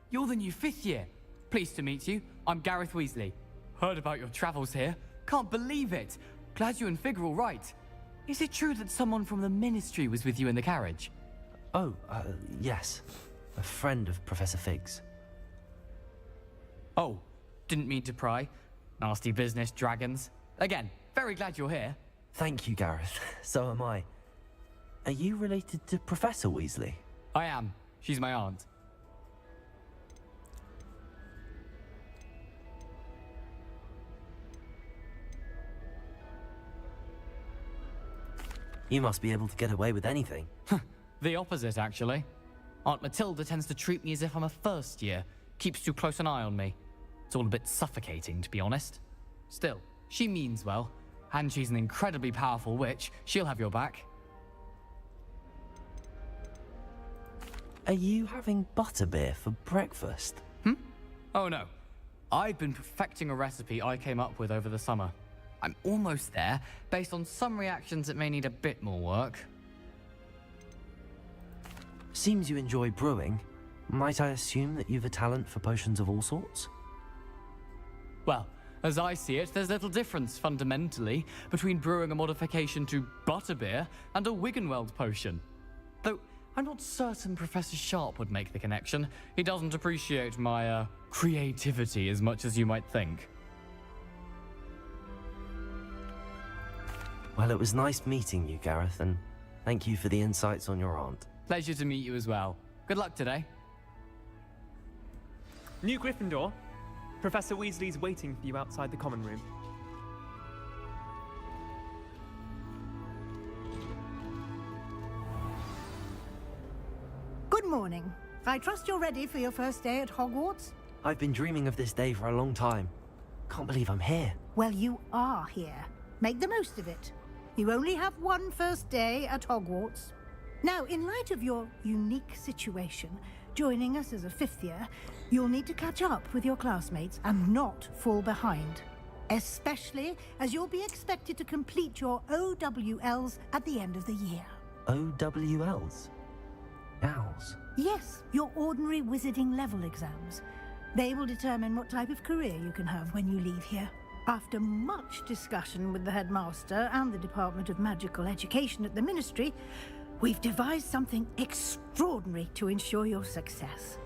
you're the new 5th year. Pleased to meet you. I'm Gareth Weasley. Heard about your travels here. Can't believe it. Glad you and Fig are all right. Is it true that someone from the Ministry was with you in the carriage? Oh, yes. A friend of Professor Fig's. Oh, Didn't mean to pry. Nasty business, dragons. Again, very glad you're here. Thank you, Gareth. So am I. Are you related to Professor Weasley? I am. She's my aunt. You must be able to get away with anything. The opposite, actually. Aunt Matilda tends to treat me as if I'm a first year. Keeps too close an eye on me. It's all a bit suffocating, to be honest. Still, she means well. And she's an incredibly powerful witch. She'll have your back. Are you having butterbeer for breakfast? Oh no. I've been perfecting a recipe I came up with over the summer. I'm almost there, based on some reactions that may need a bit more work. Seems you enjoy brewing. Might I assume that you've a talent for potions of all sorts? Well, as I see it, there's little difference, fundamentally, between brewing a modification to butterbeer and a Wiggenweld potion. Though, I'm not certain Professor Sharp would make the connection. He doesn't appreciate my, creativity as much as you might think. Well, it was nice meeting you, Gareth, and thank you for the insights on your aunt. Pleasure to meet you as well. Good luck today. New Gryffindor. Professor Weasley's waiting for you outside the common room. Good morning. I trust you're ready for your first day at Hogwarts? I've been dreaming of this day for a long time. Can't believe I'm here. Well, you are here. Make the most of it. You only have one first day at Hogwarts. Now, in light of your unique situation, joining us as a fifth year, you'll need to catch up with your classmates and not fall behind. Especially as you'll be expected to complete your OWLs at the end of the year. OWLs? Owls? Yes, your ordinary wizarding level exams. They will determine what type of career you can have when you leave here. After much discussion with the headmaster and the Department of Magical Education at the Ministry, we've devised something extraordinary to ensure your success.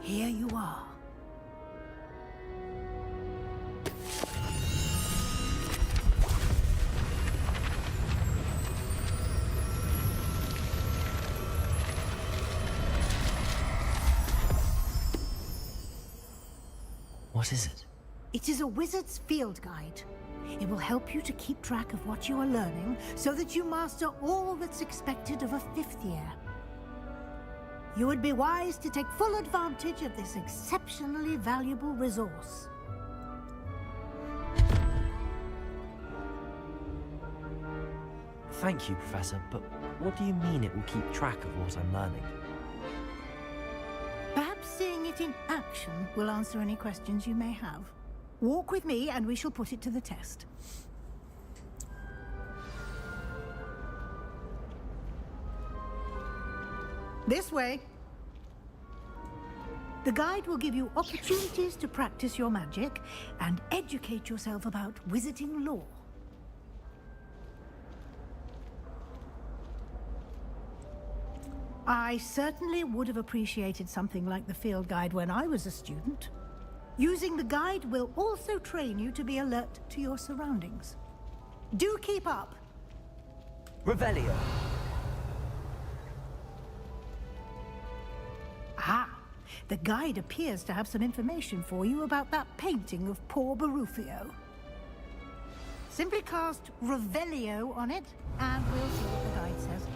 Here you are. What is it? It is a wizard's field guide. It will help you to keep track of what you are learning so that you master all that's expected of a fifth year. You would be wise to take full advantage of this exceptionally valuable resource. Thank you, Professor, but what do you mean it will keep track of what I'm learning? Perhaps seeing it in action will answer any questions you may have. Walk with me and we shall put it to the test. This way. The guide will give you opportunities to practice your magic and educate yourself about wizarding lore. I certainly would have appreciated something like the field guide when I was a student. Using the guide will also train you to be alert to your surroundings. Do keep up! Revelio! Ah! The guide appears to have some information for you about that painting of poor Barufio. Simply cast Revelio on it, and we'll see what the guide says.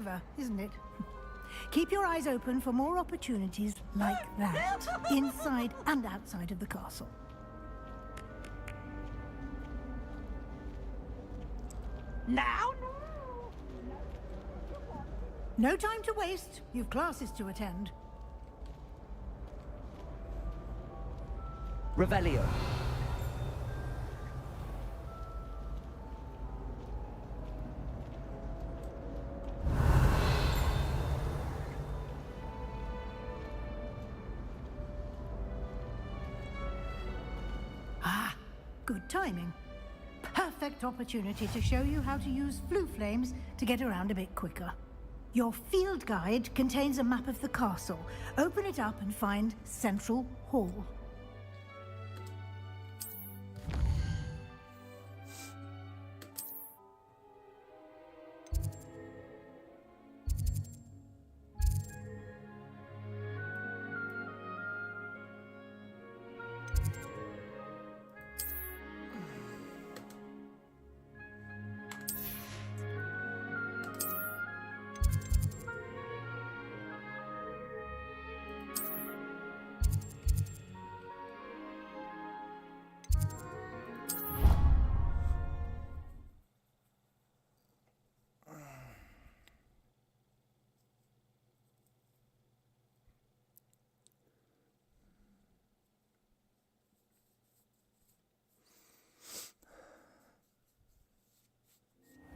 clever, isn't it? Keep your eyes open for more opportunities like that, inside and outside of the castle. Now? No time to waste. You've classes to attend. Revelio. Ah, good timing. Perfect opportunity to show you how to use flue flames to get around a bit quicker. Your field guide contains a map of the castle. Open it up and find Central Hall.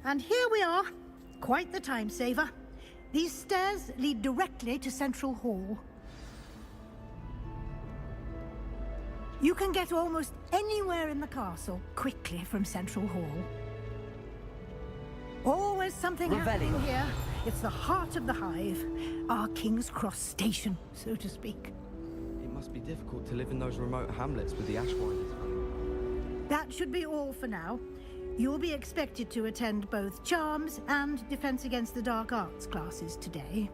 And here we are. Quite the time saver. These stairs lead directly to Central Hall. You can get almost anywhere in the castle quickly from Central Hall. Always something happening here. It's the heart of the hive. Our King's Cross station, so to speak. It must be difficult to live in those remote hamlets with the Ashwinders. That should be all for now. You'll be expected to attend both Charms and Defense Against the Dark Arts classes today.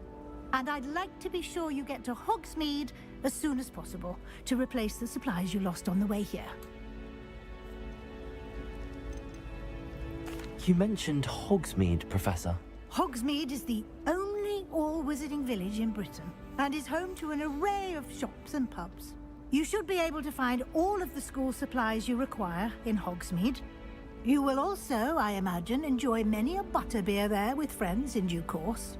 And I'd like to be sure you get to Hogsmeade as soon as possible to replace the supplies you lost on the way here. You mentioned Hogsmeade, Professor. Hogsmeade is the only all-wizarding village in Britain and is home to an array of shops and pubs. You should be able to find all of the school supplies you require in Hogsmeade. You will also, I imagine, enjoy many a butterbeer there with friends in due course.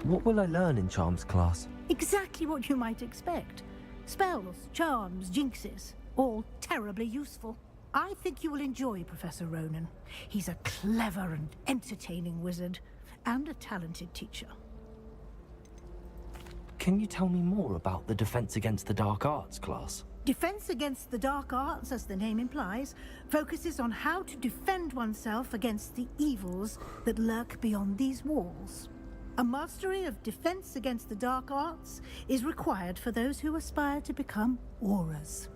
What will I learn in Charms class? Exactly what you might expect. Spells, charms, jinxes, all terribly useful. I think you will enjoy Professor Ronan. He's a clever and entertaining wizard, and a talented teacher. Can you tell me more about the Defense Against the Dark Arts class? Defense Against the Dark Arts, as the name implies, focuses on how to defend oneself against the evils that lurk beyond these walls. A mastery of Defense Against the Dark Arts is required for those who aspire to become auras.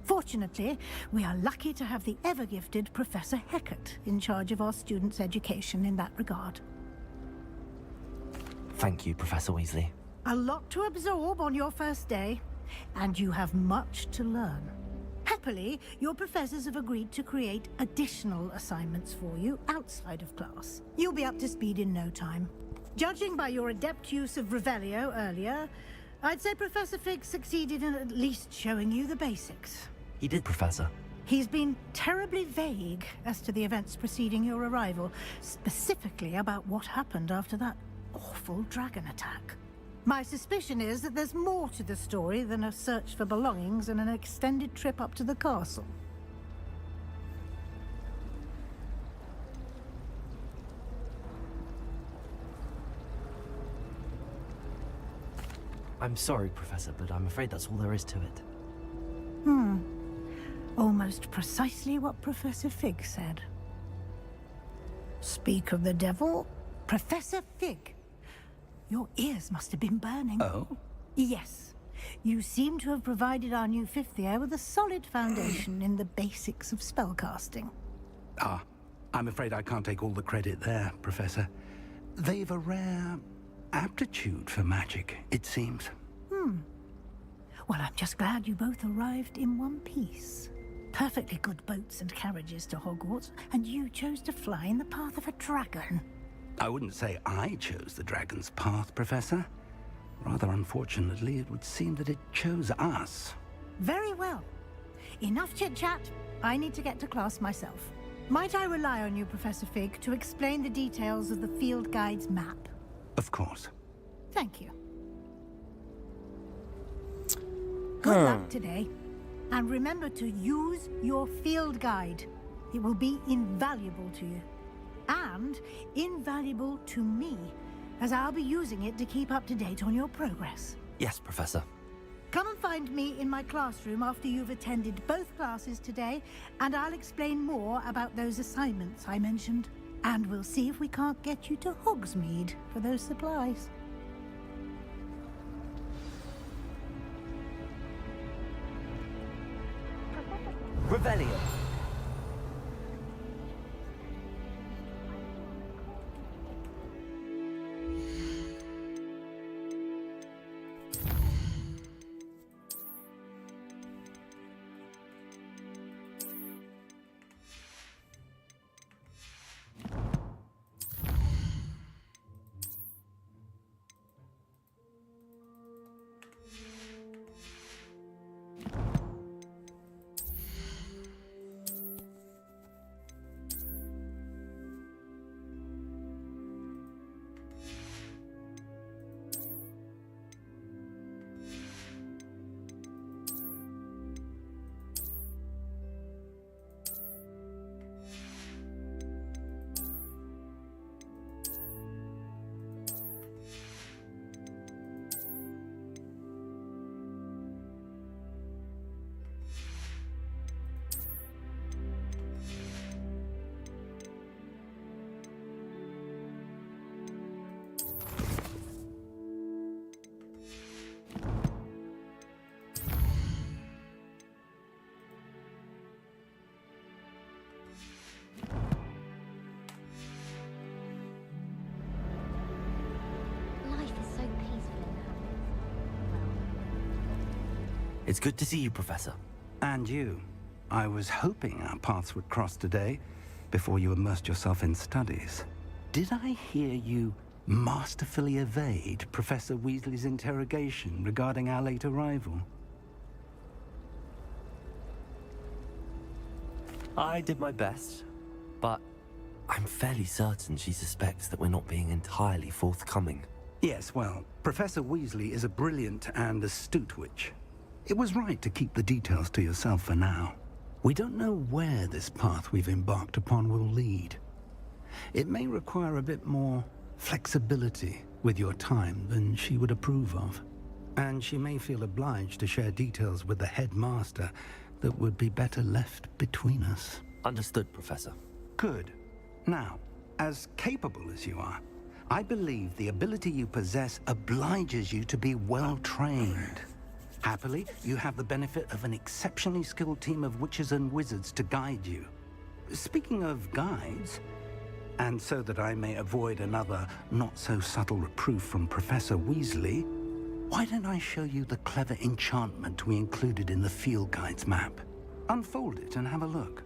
Fortunately, we are lucky to have the ever-gifted Professor Hecat in charge of our students' education in that regard. Thank you, Professor Weasley. A lot to absorb on your first day, and you have much to learn. Happily, your professors have agreed to create additional assignments for you outside of class. You'll be up to speed in no time. Judging by your adept use of Revelio earlier, I'd say Professor Fig succeeded in at least showing you the basics. He did, Professor. He's been terribly vague as to the events preceding your arrival, specifically about what happened after that awful dragon attack. My suspicion is that there's more to the story than a search for belongings and an extended trip up to the castle. I'm sorry, Professor, but I'm afraid that's all there is to it. Almost precisely what Professor Fig said. Speak of the devil, Professor Fig. Your ears must have been burning. Oh? Yes. You seem to have provided our new fifth year with a solid foundation in the basics of spellcasting. Ah, I'm afraid I can't take all the credit there, Professor. They've a rare aptitude for magic, it seems. Well, I'm just glad you both arrived in one piece. perfectly good boats and carriages to Hogwarts, and you chose to fly in the path of a dragon. I wouldn't say I chose the dragon's path, Professor. Rather unfortunately, it would seem that it chose us. Very well. Enough chit-chat. I need to get to class myself. Might I rely on you, Professor Fig, to explain the details of the field guide's map? Of course. Thank you. Good luck today. And remember to use your field guide. It will be invaluable to you. And invaluable to me, as I'll be using it to keep up to date on your progress. Yes, Professor. Come and find me in my classroom after you've attended both classes today, and I'll explain more about those assignments I mentioned. And we'll see if we can't get you to Hogsmeade for those supplies. Revelio. It's good to see you, Professor. And you. I was hoping our paths would cross today, before you immersed yourself in studies. Did I hear you masterfully evade Professor Weasley's interrogation regarding our late arrival? I did my best, but I'm fairly certain she suspects that we're not being entirely forthcoming. Yes, well, Professor Weasley is a brilliant and astute witch. It was right to keep the details to yourself for now. We don't know where this path we've embarked upon will lead. It may require a bit more flexibility with your time than she would approve of. And she may feel obliged to share details with the headmaster that would be better left between us. Understood, Professor. Good. Now, as capable as you are, I believe the ability you possess obliges you to be well trained. Happily, you have the benefit of an exceptionally skilled team of witches and wizards to guide you. Speaking of guides, and so that I may avoid another not-so-subtle reproof from Professor Weasley, why don't I show you the clever enchantment we included in the field guide's map? Unfold it and have a look.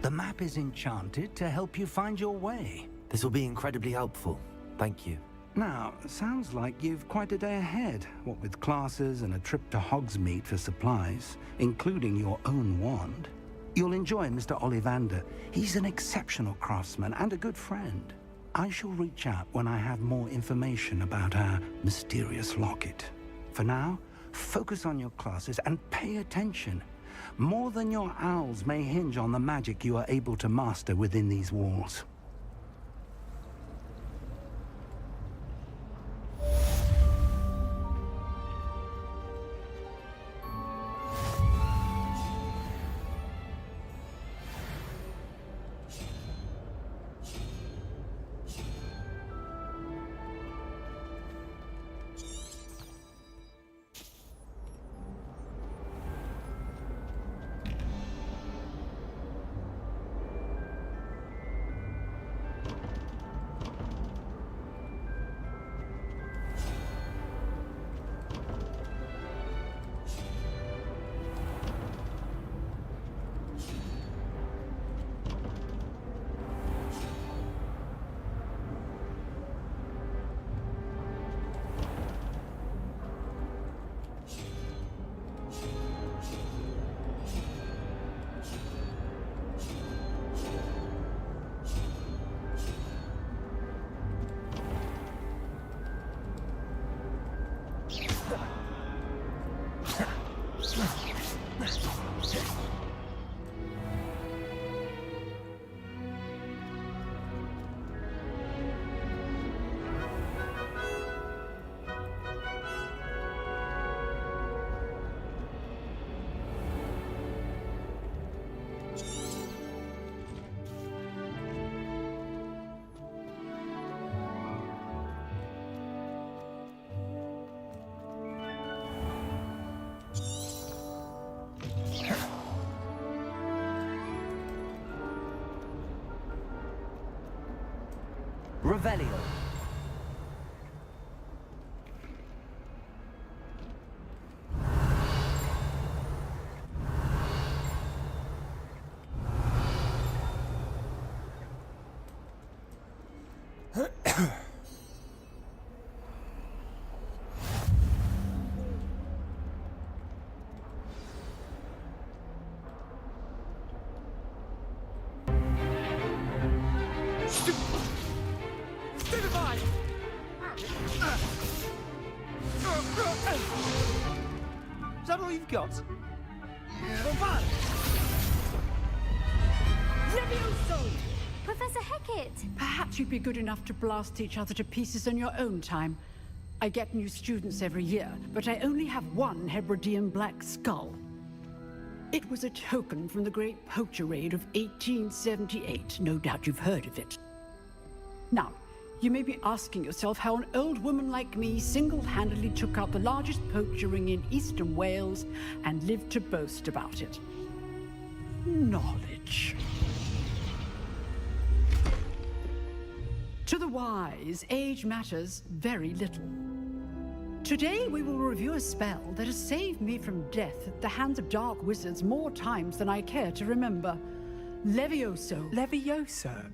The map is enchanted to help you find your way. This will be incredibly helpful. Thank you. Now, sounds like you've quite a day ahead, what with classes and a trip to Hogsmeade for supplies, including your own wand. You'll enjoy Mr. Ollivander. He's an exceptional craftsman and a good friend. I shall reach out when I have more information about our mysterious locket. For now, focus on your classes and pay attention. More than your owls may hinge on the magic you are able to master within these walls. Revelio. Is that all you've got? Levioso! Professor Hecat! Perhaps you'd be good enough to blast each other to pieces in your own time. I get new students every year, but I only have one Hebridean black skull. It was a token from the Great Poacher Raid of 1878. No doubt you've heard of it. Now, you may be asking yourself how an old woman like me single-handedly took out the largest poacher ring in eastern Wales and lived to boast about it. Knowledge. To the wise, age matters very little. Today we will review a spell that has saved me from death at the hands of dark wizards more times than I care to remember. Levioso. Levioso?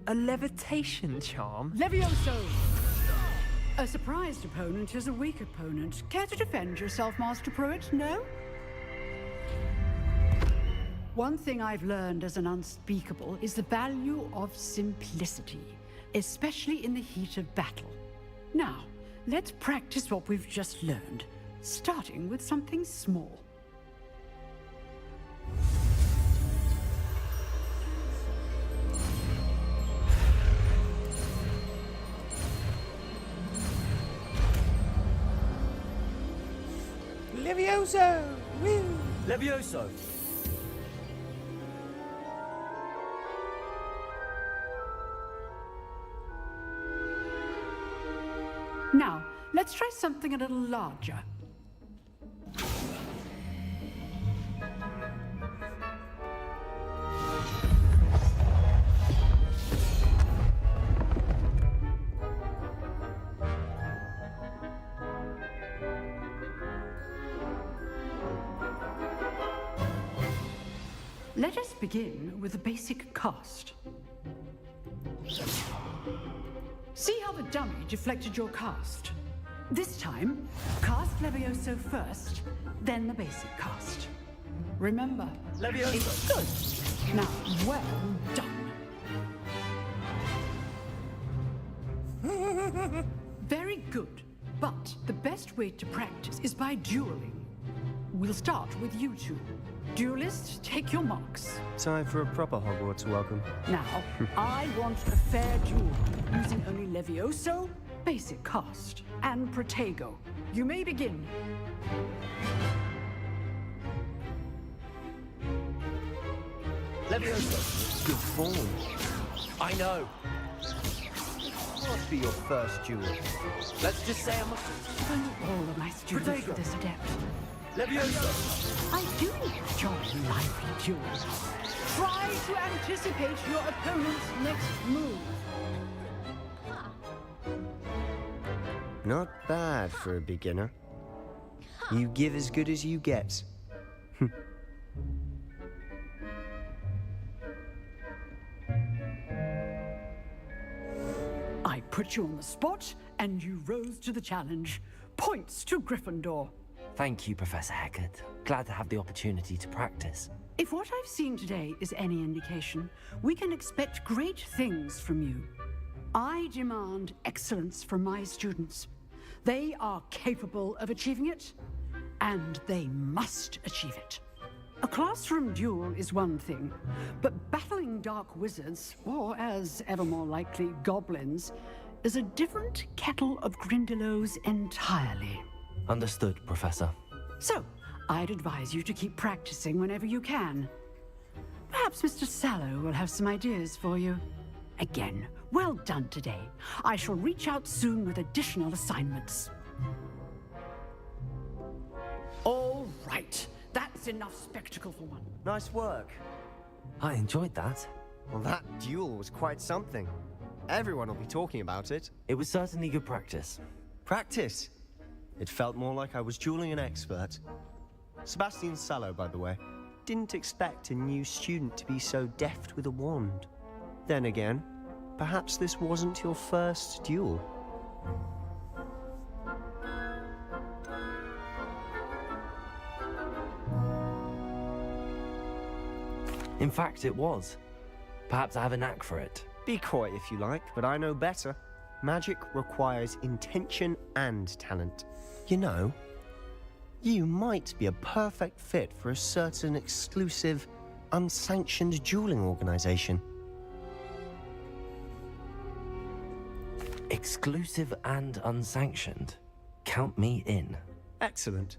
A levitation charm? Levioso! A surprised opponent is a weak opponent. Care to defend yourself, Master Pruitt? No? One thing I've learned as an unspeakable is the value of simplicity, especially in the heat of battle. Now, let's practice what we've just learned, starting with something small. Levioso! Woo! Levioso! Now, let's try something a little larger. Let us begin with a basic cast. See how the dummy deflected your cast? This time, cast Levioso first, then the basic cast. Remember, Levioso. It's good. Now, well done. Very good, but the best way to practice is by dueling. We'll start with you two. Duelists, take your marks. Time for a proper Hogwarts welcome. Now, I want a fair duel, using only Levioso, basic cast, and Protego. You may begin. Levioso. Good form. I know. Must be your first duel. Let's just say I'm Don't all of my students Protego. for this adept. Levioso. I do enjoy lively duels. Try to anticipate your opponent's next move. Not bad for a beginner. You give as good as you get. I put you on the spot, and you rose to the challenge. Points to Gryffindor. Thank you, Professor Hecat. Glad to have the opportunity to practice. If what I've seen today is any indication, we can expect great things from you. I demand excellence from my students. They are capable of achieving it, and they must achieve it. A classroom duel is one thing, but battling dark wizards, or as ever more likely, goblins, is a different kettle of Grindylows entirely. Understood, Professor. So, I'd advise you to keep practicing whenever you can. Perhaps Mr. Sallow will have some ideas for you. Again, well done today. I shall reach out soon with additional assignments. All right. That's enough spectacle for one. Nice work. I enjoyed that. Well, that duel was quite something. Everyone will be talking about it. It was certainly good practice. Practice? It felt more like I was dueling an expert. Sebastian Sallow, by the way. Didn't expect a new student to be so deft with a wand. Then again, perhaps this wasn't your first duel. In fact, it was. Perhaps I have a knack for it. Be coy if you like, but I know better. Magic requires intention and talent. You know, you might be a perfect fit for a certain exclusive, unsanctioned dueling organization. Exclusive and unsanctioned? Count me in. Excellent.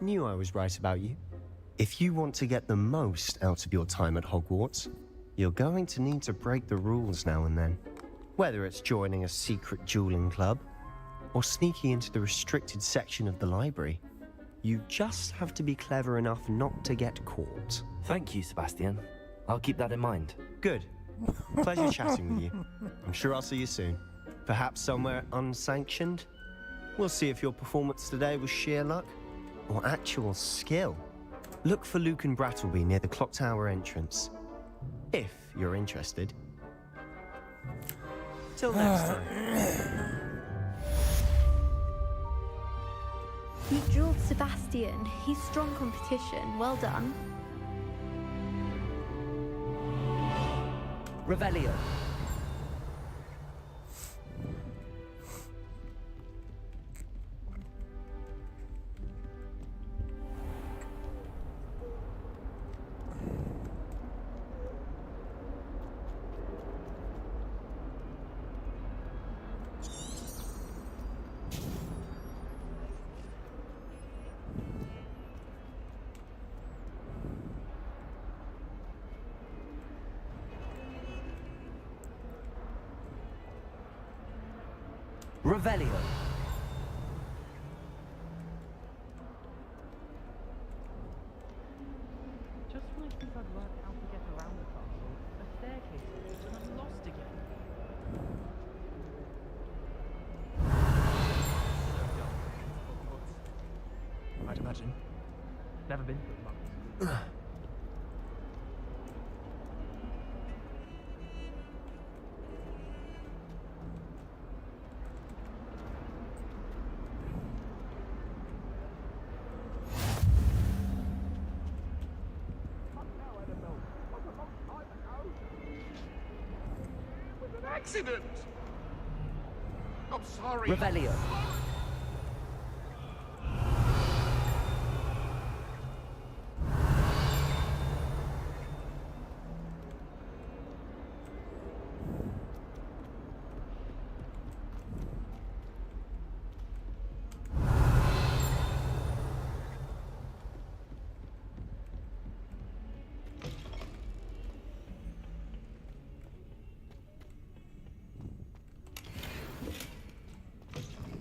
Knew I was right about you. If you want to get the most out of your time at Hogwarts, you're going to need to break the rules now and then. Whether it's joining a secret dueling club, or sneaking into the restricted section of the library, you just have to be clever enough not to get caught. Thank you, Sebastian. I'll keep that in mind. Good. Pleasure chatting with you. I'm sure I'll see you soon. Perhaps somewhere unsanctioned? We'll see if your performance today was sheer luck or actual skill. Look for Luke and Brattleby near the clock tower entrance, if you're interested. Till next time. You drilled Sebastian. He's strong competition. Well done. Revelio. Revelio. Just when I think I've learned how to get around the castle, a staircase appears and I'm lost again. I'd imagine. Never been to a month. Accident! I'm sorry. Revelio.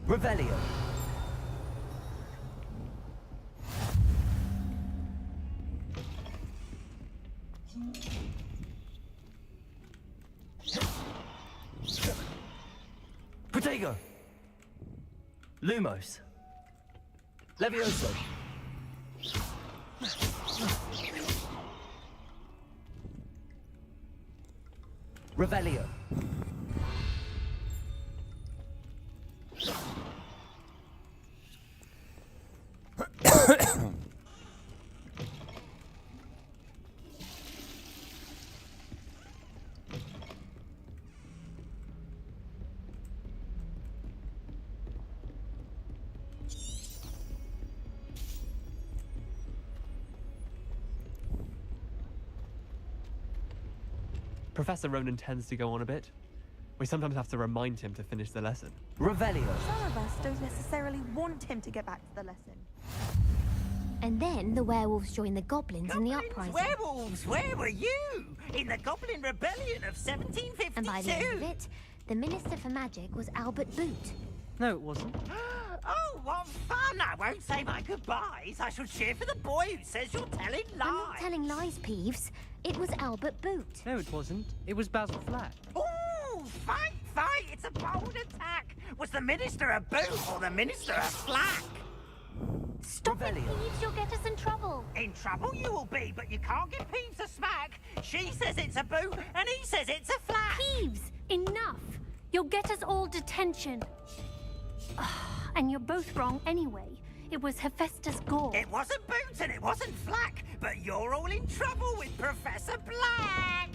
Revelio. Protego. Lumos. Levioso. Revelio. Professor Ronan tends to go on a bit. We sometimes have to remind him to finish the lesson. Revelio. Some of us don't necessarily want him to get back to the lesson. And then the werewolves join the goblins in the uprising. Werewolves, where were you? In the Goblin Rebellion of 1752? And by the end of it, the Minister for Magic was Albert Boot. No, it wasn't. Oh, what fun! I won't say my goodbyes. I shall cheer for the boy who says you're telling lies. I'm not telling lies, Peeves. It was Albert Boot. No, it wasn't. It was Basil Flack. Oh, thank fight. It's a bold attack. Was the minister a boot or the minister a flack? Stop it, Peeves. You'll get us in trouble. In trouble you will be, but you can't give Peeves a smack. She says it's a boot, and he says it's a flack. Peeves, enough. You'll get us all detention. And you're both wrong anyway. It was Hephaestus Gore. It wasn't boot and it wasn't flack, but you're all in trouble with Professor Black.